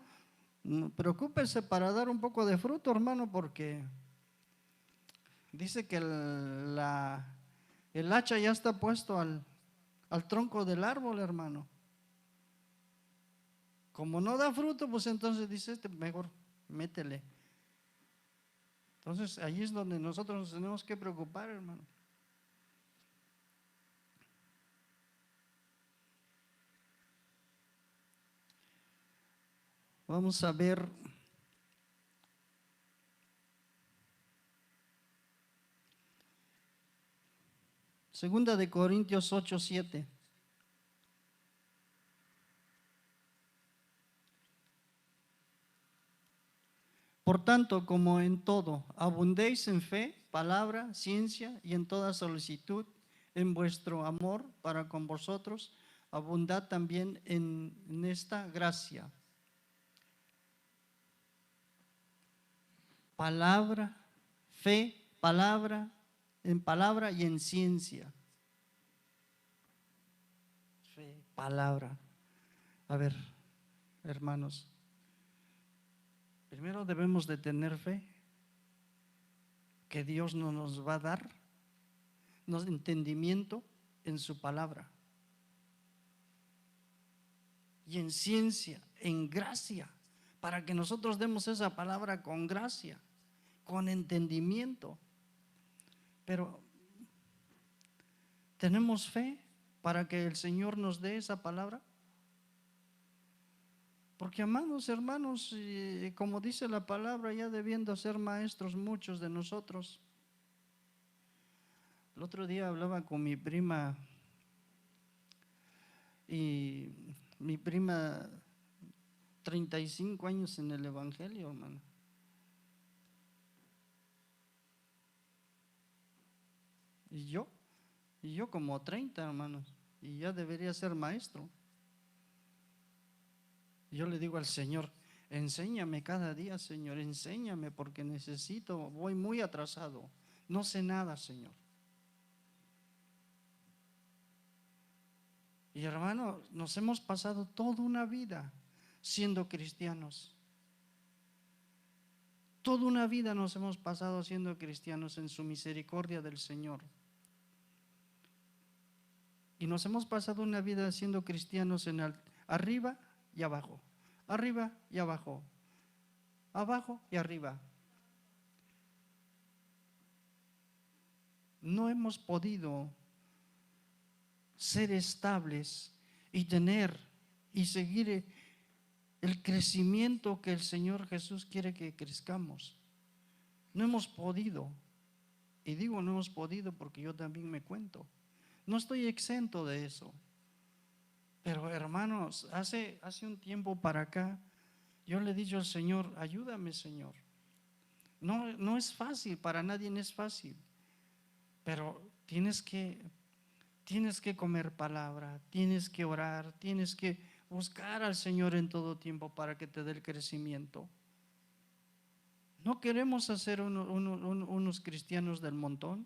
preocúpese para dar un poco de fruto, hermano, porque dice que el hacha ya está puesto al tronco del árbol, hermano. Como no da fruto, pues entonces dice mejor métele. Entonces ahí es donde nosotros nos tenemos que preocupar, hermano. Vamos a ver Segunda de Corintios 8:7. Por tanto, como en todo, abundéis en fe, palabra, ciencia y en toda solicitud, en vuestro amor para con vosotros, abundad también en esta gracia. Palabra, fe, en palabra y en ciencia. Fe, palabra. A ver, hermanos, primero debemos de tener fe que Dios no nos va a dar entendimiento en su palabra. Y en ciencia, en gracia, para que nosotros demos esa palabra con gracia, con entendimiento. Pero ¿tenemos fe para que el Señor nos dé esa palabra? Porque, amados hermanos, como dice la palabra, ya debiendo ser maestros muchos de nosotros. El otro día hablaba con mi prima, y mi prima 35 años en el Evangelio, hermano. Y yo como 30, hermanos, y ya debería ser maestro. Yo le digo al Señor, enséñame cada día, Señor, enséñame porque necesito, voy muy atrasado, no sé nada, Señor. Y hermano, nos hemos pasado toda una vida siendo cristianos. Toda una vida nos hemos pasado siendo cristianos en su misericordia del Señor. Y nos hemos pasado una vida siendo cristianos en arriba y abajo, arriba y abajo, abajo y arriba. No hemos podido ser estables y tener y seguir el crecimiento que el Señor Jesús quiere que crezcamos. No hemos podido, y digo no hemos podido porque yo también me cuento. No estoy exento de eso. Pero hermanos, hace un tiempo para acá, yo le he dicho al Señor, ayúdame, Señor. No es fácil, para nadie es fácil. Pero tienes que comer palabra, tienes que orar, tienes que buscar al Señor en todo tiempo para que te dé el crecimiento. No queremos hacer unos cristianos del montón.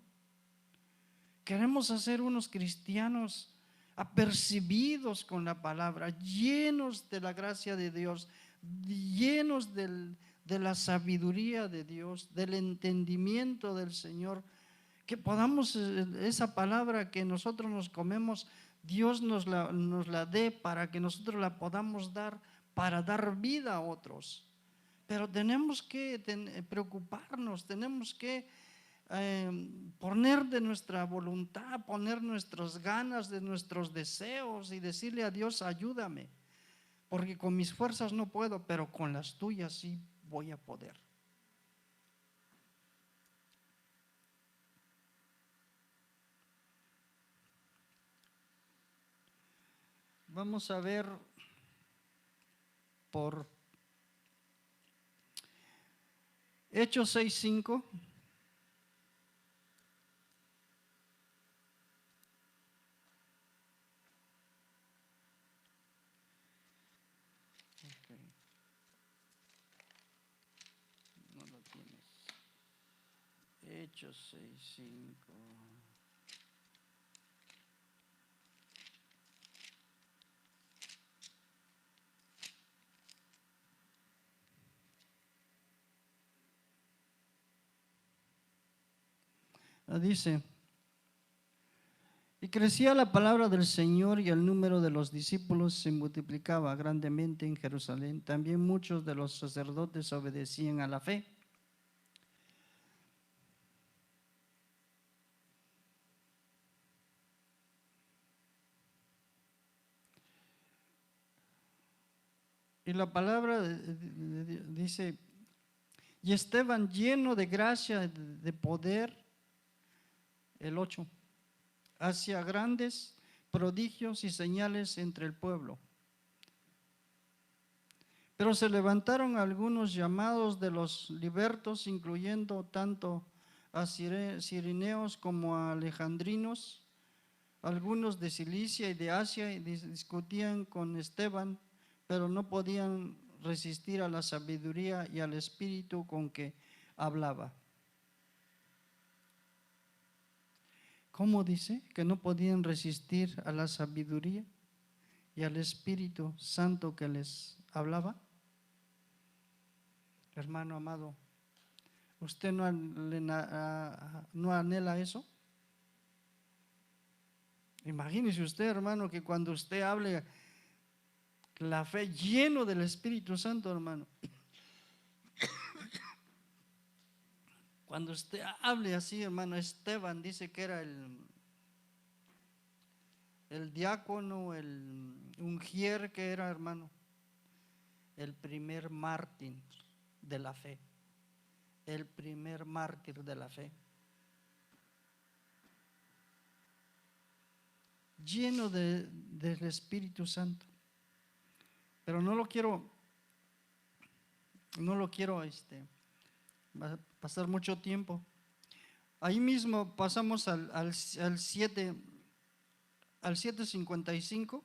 Queremos hacer unos cristianos apercibidos con la palabra, llenos de la gracia de Dios, llenos de la sabiduría de Dios, del entendimiento del Señor, que podamos esa palabra que nosotros nos comemos, Dios nos la dé para que nosotros la podamos dar, para dar vida a otros. Pero tenemos que preocuparnos, tenemos que poner de nuestra voluntad, poner nuestras ganas, de nuestros deseos y decirle a Dios, ayúdame, porque con mis fuerzas no puedo, pero con las tuyas sí voy a poder. Vamos a ver por Hechos 6:5. No lo tienes. Hechos 6:5. Dice, y crecía la palabra del Señor y el número de los discípulos se multiplicaba grandemente en Jerusalén. También muchos de los sacerdotes obedecían a la fe. Y la palabra dice, y Esteban lleno de gracia, de poder, el 8, hacía grandes prodigios y señales entre el pueblo. Pero se levantaron algunos llamados de los libertos, incluyendo tanto a cirineos como a alejandrinos, algunos de Cilicia y de Asia, y discutían con Esteban, pero no podían resistir a la sabiduría y al espíritu con que hablaba. ¿Cómo dice? Que no podían resistir a la sabiduría y al Espíritu Santo que les hablaba. Hermano amado, ¿usted no anhela eso? Imagínese usted, hermano, que cuando usted hable la fe lleno del Espíritu Santo, hermano. Cuando usted hable así, hermano, Esteban dice que era el diácono, el ungier que era, hermano, el primer mártir de la fe. El primer mártir de la fe. Lleno del Espíritu Santo. Pero no lo quiero pasar mucho tiempo. Ahí mismo pasamos al 7:55,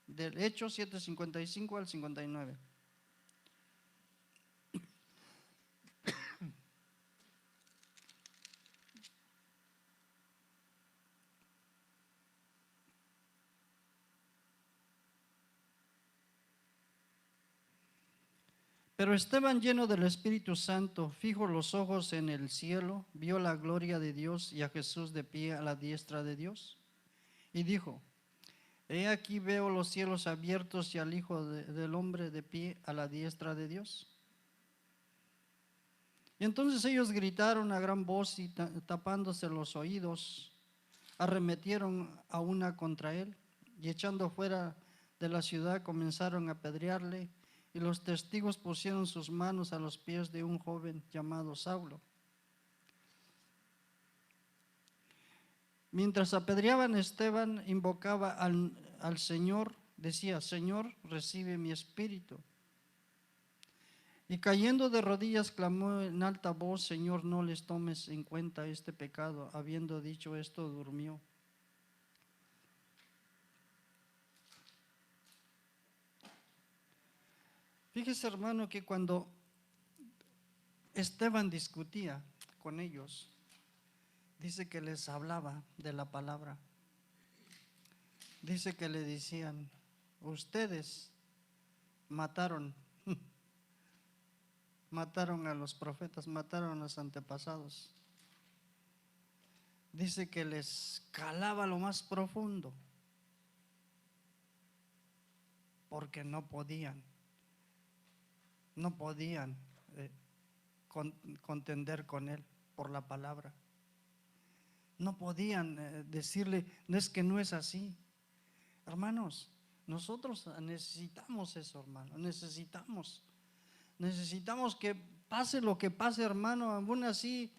del Hecho 7:55 al 59. Pero Esteban, lleno del Espíritu Santo, fijo los ojos en el cielo, vio la gloria de Dios y a Jesús de pie a la diestra de Dios. Y dijo, he aquí veo los cielos abiertos y al Hijo del Hombre de pie a la diestra de Dios. Y entonces ellos gritaron a gran voz y tapándose los oídos, arremetieron a una contra él y echando fuera de la ciudad comenzaron a apedrearle. Y los testigos pusieron sus manos a los pies de un joven llamado Saulo. Mientras apedreaban, Esteban invocaba al Señor, decía, Señor, recibe mi espíritu. Y cayendo de rodillas clamó en alta voz, Señor, no les tomes en cuenta este pecado. Habiendo dicho esto, durmió. Fíjese, hermano, que cuando Esteban discutía con ellos, dice que les hablaba de la palabra. Dice que le decían, ustedes mataron a los profetas, mataron a los antepasados. Dice que les calaba lo más profundo, porque no podían contender con él por la palabra. No podían decirle, no es que no es así. Hermanos, nosotros necesitamos eso, hermano. Necesitamos que pase lo que pase, hermano, aún así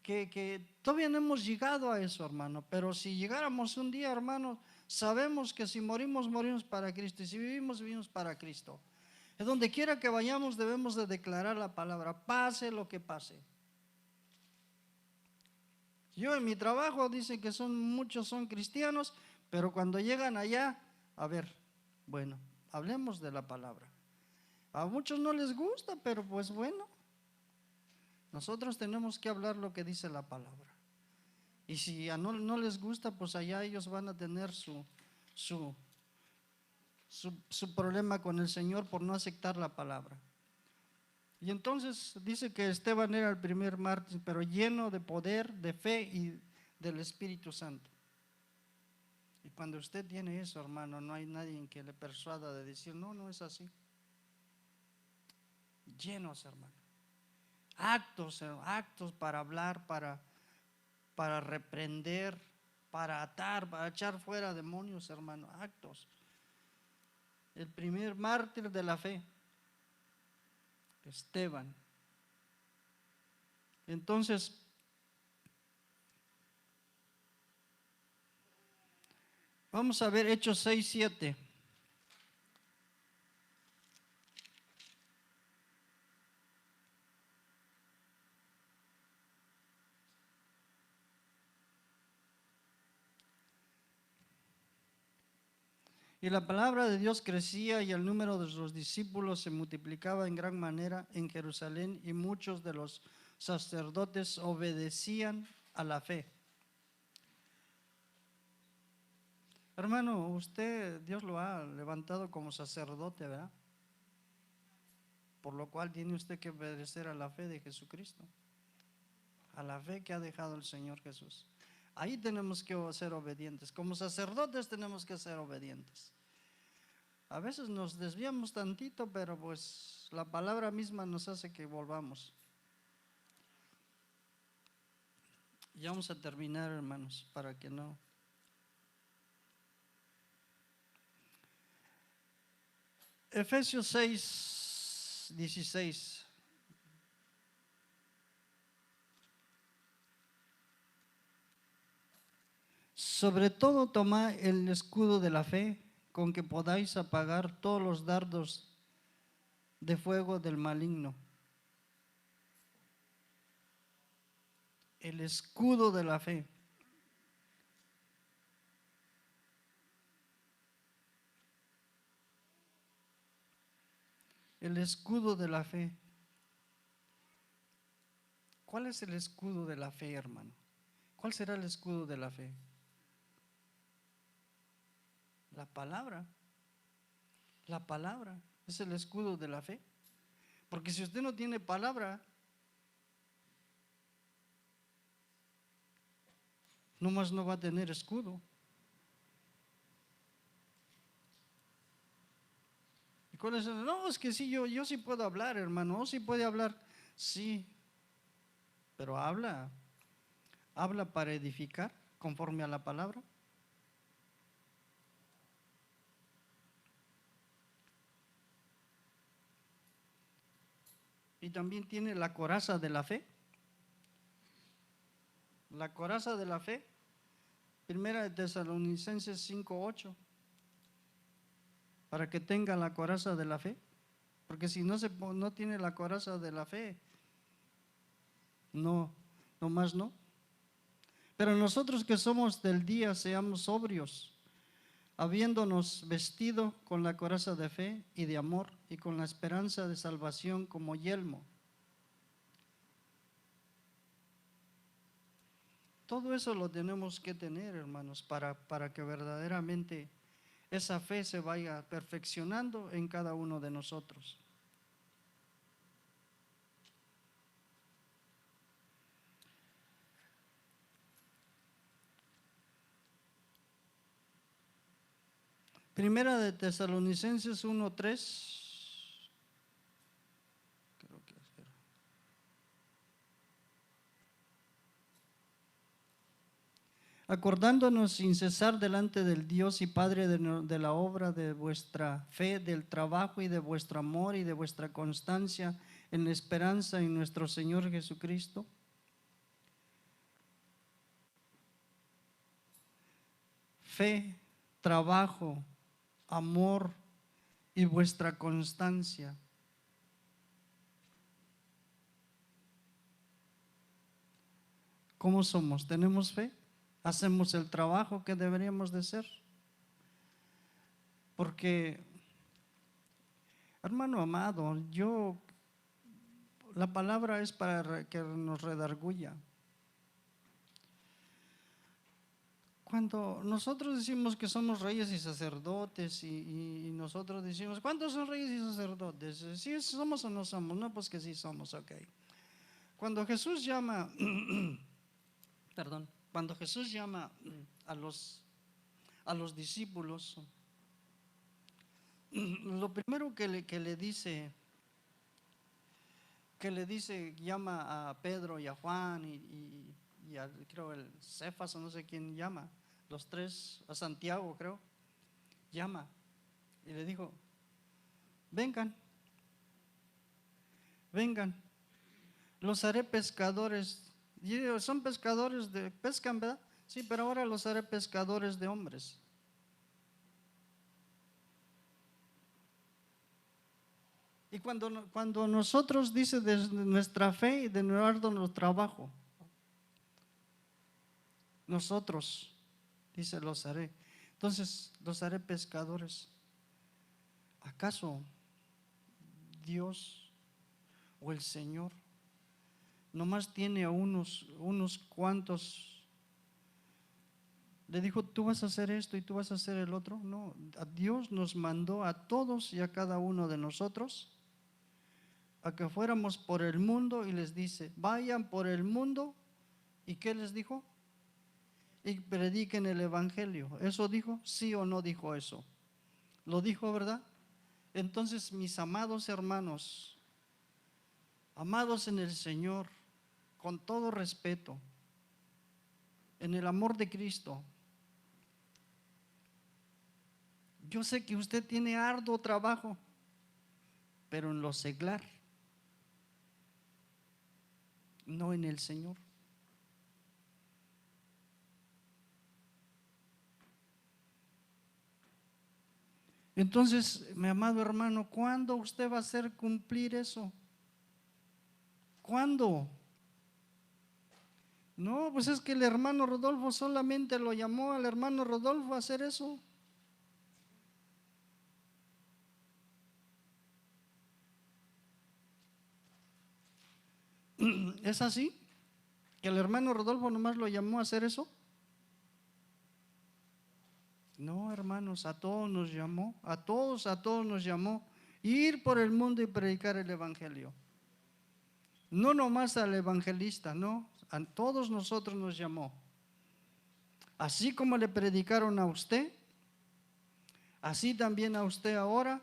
que todavía no hemos llegado a eso, hermano. Pero si llegáramos un día, hermano, Sabemos que si morimos, morimos para Cristo, y si vivimos, vivimos para Cristo. En donde quiera que vayamos debemos de declarar la palabra, pase lo que pase. Yo en mi trabajo dicen que muchos son cristianos, pero cuando llegan allá, a ver, bueno, hablemos de la palabra. A muchos no les gusta, pero pues bueno, nosotros tenemos que hablar lo que dice la palabra. Y si no les gusta, pues allá ellos van a tener su problema con el Señor por no aceptar la palabra. Y entonces dice que Esteban era el primer mártir, pero lleno de poder, de fe y del Espíritu Santo. Y cuando usted tiene eso, hermano, no hay nadie que le persuada de decir, no, no es así. Llenos, hermano. Actos para hablar, para reprender, para atar, para echar fuera demonios, hermano. Actos. El primer mártir de la fe, Esteban. Entonces, vamos a ver Hechos 6:7. Y la palabra de Dios crecía y el número de los discípulos se multiplicaba en gran manera en Jerusalén y muchos de los sacerdotes obedecían a la fe. Hermano, usted, Dios lo ha levantado como sacerdote, ¿verdad? Por lo cual tiene usted que obedecer a la fe de Jesucristo, a la fe que ha dejado el Señor Jesús. Ahí tenemos que ser obedientes. Como sacerdotes tenemos que ser obedientes. A veces nos desviamos tantito, pero pues la palabra misma nos hace que volvamos. Ya vamos a terminar, hermanos, para que no. Efesios 6:16. Sobre todo tomad el escudo de la fe, con que podáis apagar todos los dardos de fuego del maligno. El escudo de la fe. El escudo de la fe. ¿Cuál es el escudo de la fe, hermano? ¿Cuál será el escudo de la fe? La palabra. La palabra es el escudo de la fe. Porque si usted no tiene palabra, nomás no va a tener escudo. ¿Y cuál es? No, es que sí, yo sí puedo hablar, hermano. Sí puede hablar. Sí, pero habla para edificar conforme a la palabra. Y también tiene la coraza de la fe. La coraza de la fe. Primera de Tesalonicenses 5:8. Para que tenga la coraza de la fe. Porque si no tiene la coraza de la fe, no más no. Pero nosotros que somos del día, seamos sobrios, habiéndonos vestido con la coraza de fe y de amor y con la esperanza de salvación como yelmo. Todo eso lo tenemos que tener, hermanos, para que verdaderamente esa fe se vaya perfeccionando en cada uno de nosotros. Primera de Tesalonicenses 1:3. Acordándonos sin cesar delante del Dios y Padre de la obra de vuestra fe, del trabajo y de vuestro amor y de vuestra constancia en la esperanza en nuestro Señor Jesucristo. Fe, trabajo, amor y vuestra constancia. ¿Cómo somos? ¿Tenemos fe? ¿Hacemos el trabajo que deberíamos de hacer? Porque, hermano amado, la palabra es para que nos redarguya. Cuando nosotros decimos que somos reyes y sacerdotes y nosotros decimos, ¿cuántos son reyes y sacerdotes? ¿Sí somos o no somos? No, pues que sí somos, ok. Cuando Jesús llama, cuando Jesús llama a los discípulos, lo primero que le dice, llama a Pedro y a Juan y a, creo, el Cefas o no sé quién llama, los tres, a Santiago creo, llama y le dijo, vengan, los haré pescadores. Y ellos son pescadores pescan, ¿verdad? Sí, pero ahora los haré pescadores de hombres. Y cuando nosotros, dice, de nuestra fe y de nuestro trabajo, nosotros, dice, los haré. Entonces, los haré pescadores. ¿Acaso Dios o el Señor nomás tiene a unos cuantos? Le dijo, tú vas a hacer esto y tú vas a hacer el otro. No, a Dios nos mandó a todos y a cada uno de nosotros a que fuéramos por el mundo, y les dice, vayan por el mundo. ¿Y qué les dijo? Y prediquen el evangelio. ¿Eso dijo? ¿Sí o no dijo eso? Lo dijo, ¿verdad? Entonces, mis amados hermanos, amados en el Señor, con todo respeto, en el amor de Cristo, yo sé que usted tiene arduo trabajo, pero en lo seglar, no en el Señor. Entonces, mi amado hermano, ¿cuándo usted va a hacer cumplir eso? ¿Cuándo? No, pues es que el hermano Rodolfo solamente lo llamó al hermano Rodolfo a hacer eso. ¿Es así? ¿Que el hermano Rodolfo nomás lo llamó a hacer eso? No, hermanos, a todos nos llamó, a todos nos llamó. Ir por el mundo y predicar el evangelio. No nomás al evangelista, no, a todos nosotros nos llamó. Así como le predicaron a usted, así también a usted ahora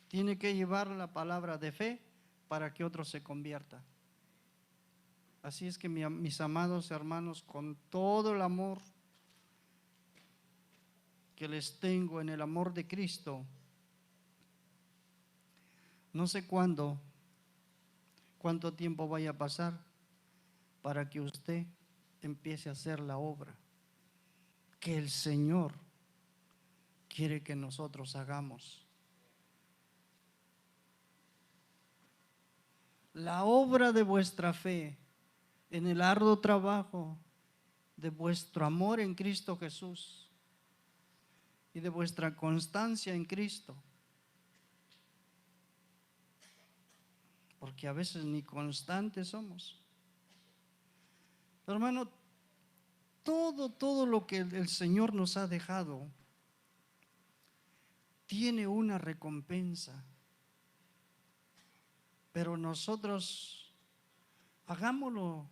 tiene que llevar la palabra de fe para que otro se convierta. Así es que mis amados hermanos, con todo el amor que les tengo en el amor de Cristo, no sé cuánto tiempo vaya a pasar para que usted empiece a hacer la obra que el Señor quiere que nosotros hagamos. La obra de vuestra fe en el arduo trabajo de vuestro amor en Cristo Jesús y de vuestra constancia en Cristo. Porque a veces ni constantes somos. Pero hermano, todo lo que el Señor nos ha dejado tiene una recompensa. Pero nosotros hagámoslo.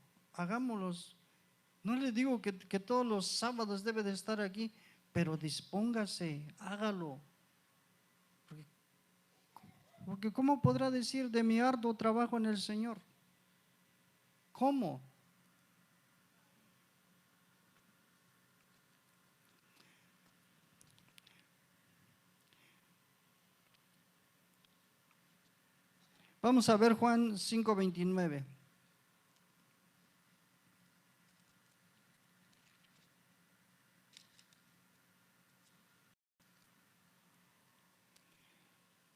No le digo que todos los sábados debe de estar aquí, pero dispóngase, hágalo. Porque ¿cómo podrá decir de mi arduo trabajo en el Señor? ¿Cómo? Vamos a ver Juan 5:29.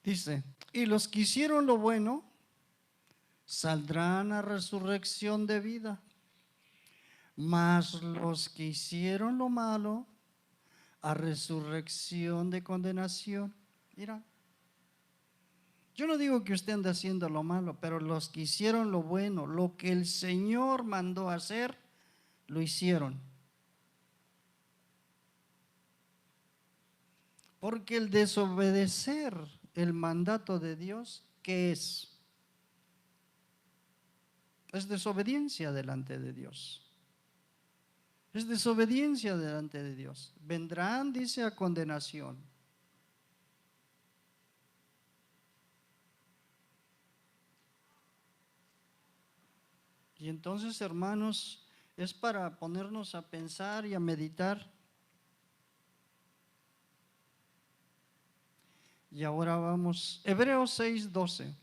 Dice, y los que hicieron lo bueno saldrán a resurrección de vida, mas los que hicieron lo malo a resurrección de condenación. Mira, yo no digo que usted ande haciendo lo malo, pero los que hicieron lo bueno, lo que el Señor mandó hacer, lo hicieron. Porque el desobedecer el mandato de Dios, ¿qué es? Es desobediencia delante de Dios. Es desobediencia delante de Dios. Vendrán, dice, a condenación. Y entonces, hermanos, es para ponernos a pensar y a meditar. Y ahora vamos, Hebreos 6:12.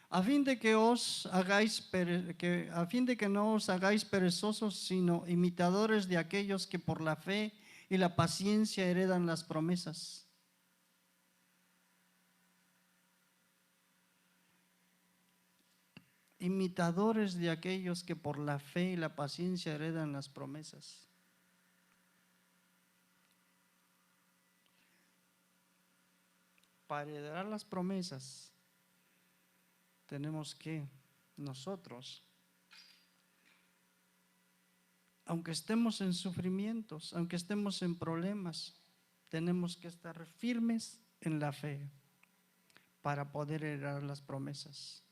A fin de que no os hagáis perezosos, sino imitadores de aquellos que por la fe y la paciencia heredan las promesas. Imitadores de aquellos que por la fe y la paciencia heredan las promesas. Para heredar las promesas, tenemos que nosotros, aunque estemos en sufrimientos, aunque estemos en problemas, tenemos que estar firmes en la fe para poder heredar las promesas.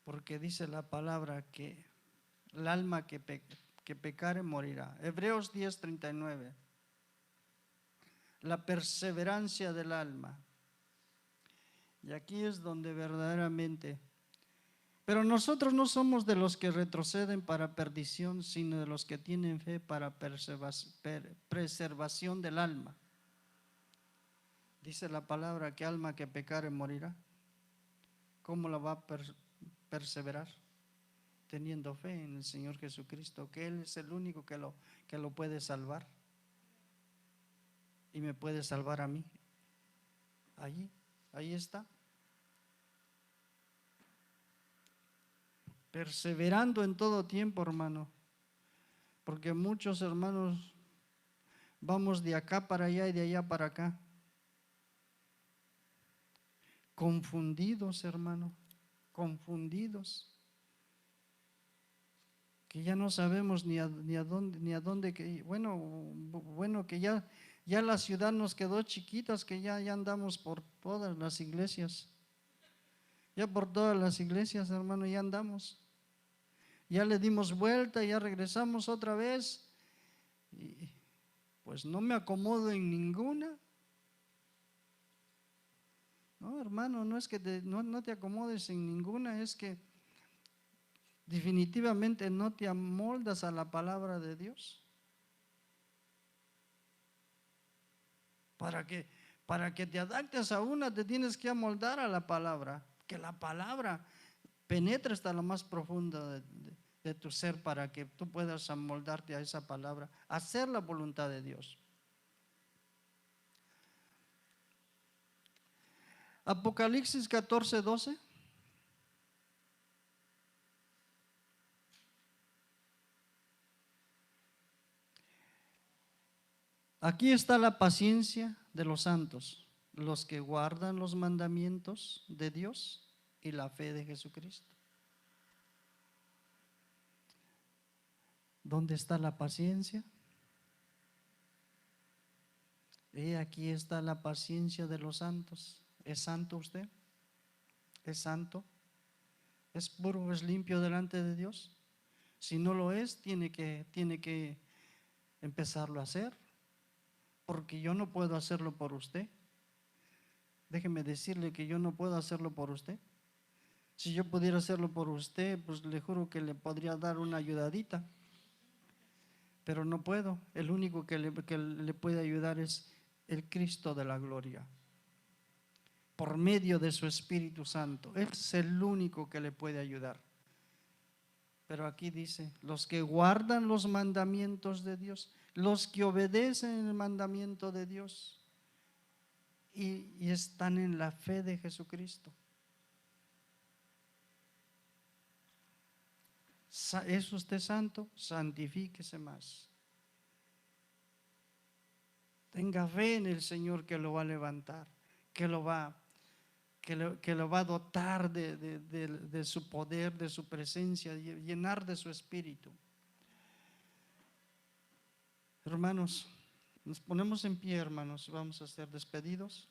Porque dice la palabra que el alma que pecare morirá. Hebreos 10:39. La perseverancia del alma. Y aquí es donde verdaderamente, pero nosotros no somos de los que retroceden para perdición, sino de los que tienen fe para preservación del alma. Dice la palabra que alma que pecare morirá. ¿Cómo la va a perseverar? Teniendo fe en el Señor Jesucristo, que Él es el único que lo puede salvar. Y me puede salvar a mí. Ahí está. Perseverando en todo tiempo, hermano. Porque muchos hermanos vamos de acá para allá y de allá para acá. Confundidos, hermano. Confundidos. Que ya no sabemos ni a dónde. Bueno, que ya la ciudad nos quedó chiquitas, que ya andamos por todas las iglesias. Ya por todas las iglesias, hermano, ya andamos. Ya le dimos vuelta, ya regresamos otra vez. Y pues no me acomodo en ninguna. No, hermano, no es que no te acomodes en ninguna, es que definitivamente no te amoldas a la palabra de Dios. Para que te adaptes a una, te tienes que amoldar a la palabra. Que la palabra penetre hasta lo más profundo de tu ser para que tú puedas amoldarte a esa palabra, hacer la voluntad de Dios. Apocalipsis 14:12. Aquí está la paciencia de los santos, los que guardan los mandamientos de Dios y la fe de Jesucristo. ¿Dónde está la paciencia? Aquí está la paciencia de los santos. ¿Es santo usted? ¿Es santo? ¿Es puro, es limpio delante de Dios? Si no lo es, tiene que empezarlo a hacer. Porque yo no puedo hacerlo por usted. Déjeme decirle que yo no puedo hacerlo por usted. Si yo pudiera hacerlo por usted, pues le juro que le podría dar una ayudadita. Pero no puedo. El único que le puede ayudar es el Cristo de la gloria. por medio de su Espíritu Santo. Él es el único que le puede ayudar. Pero aquí dice, los que guardan los mandamientos de Dios, los que obedecen el mandamiento de Dios y están en la fe de Jesucristo. ¿Es usted santo? Santifíquese más. Tenga fe en el Señor que lo va a levantar, que lo va a dotar de su poder, de su presencia, llenar de su espíritu. Hermanos, nos ponemos en pie, hermanos, vamos a ser despedidos.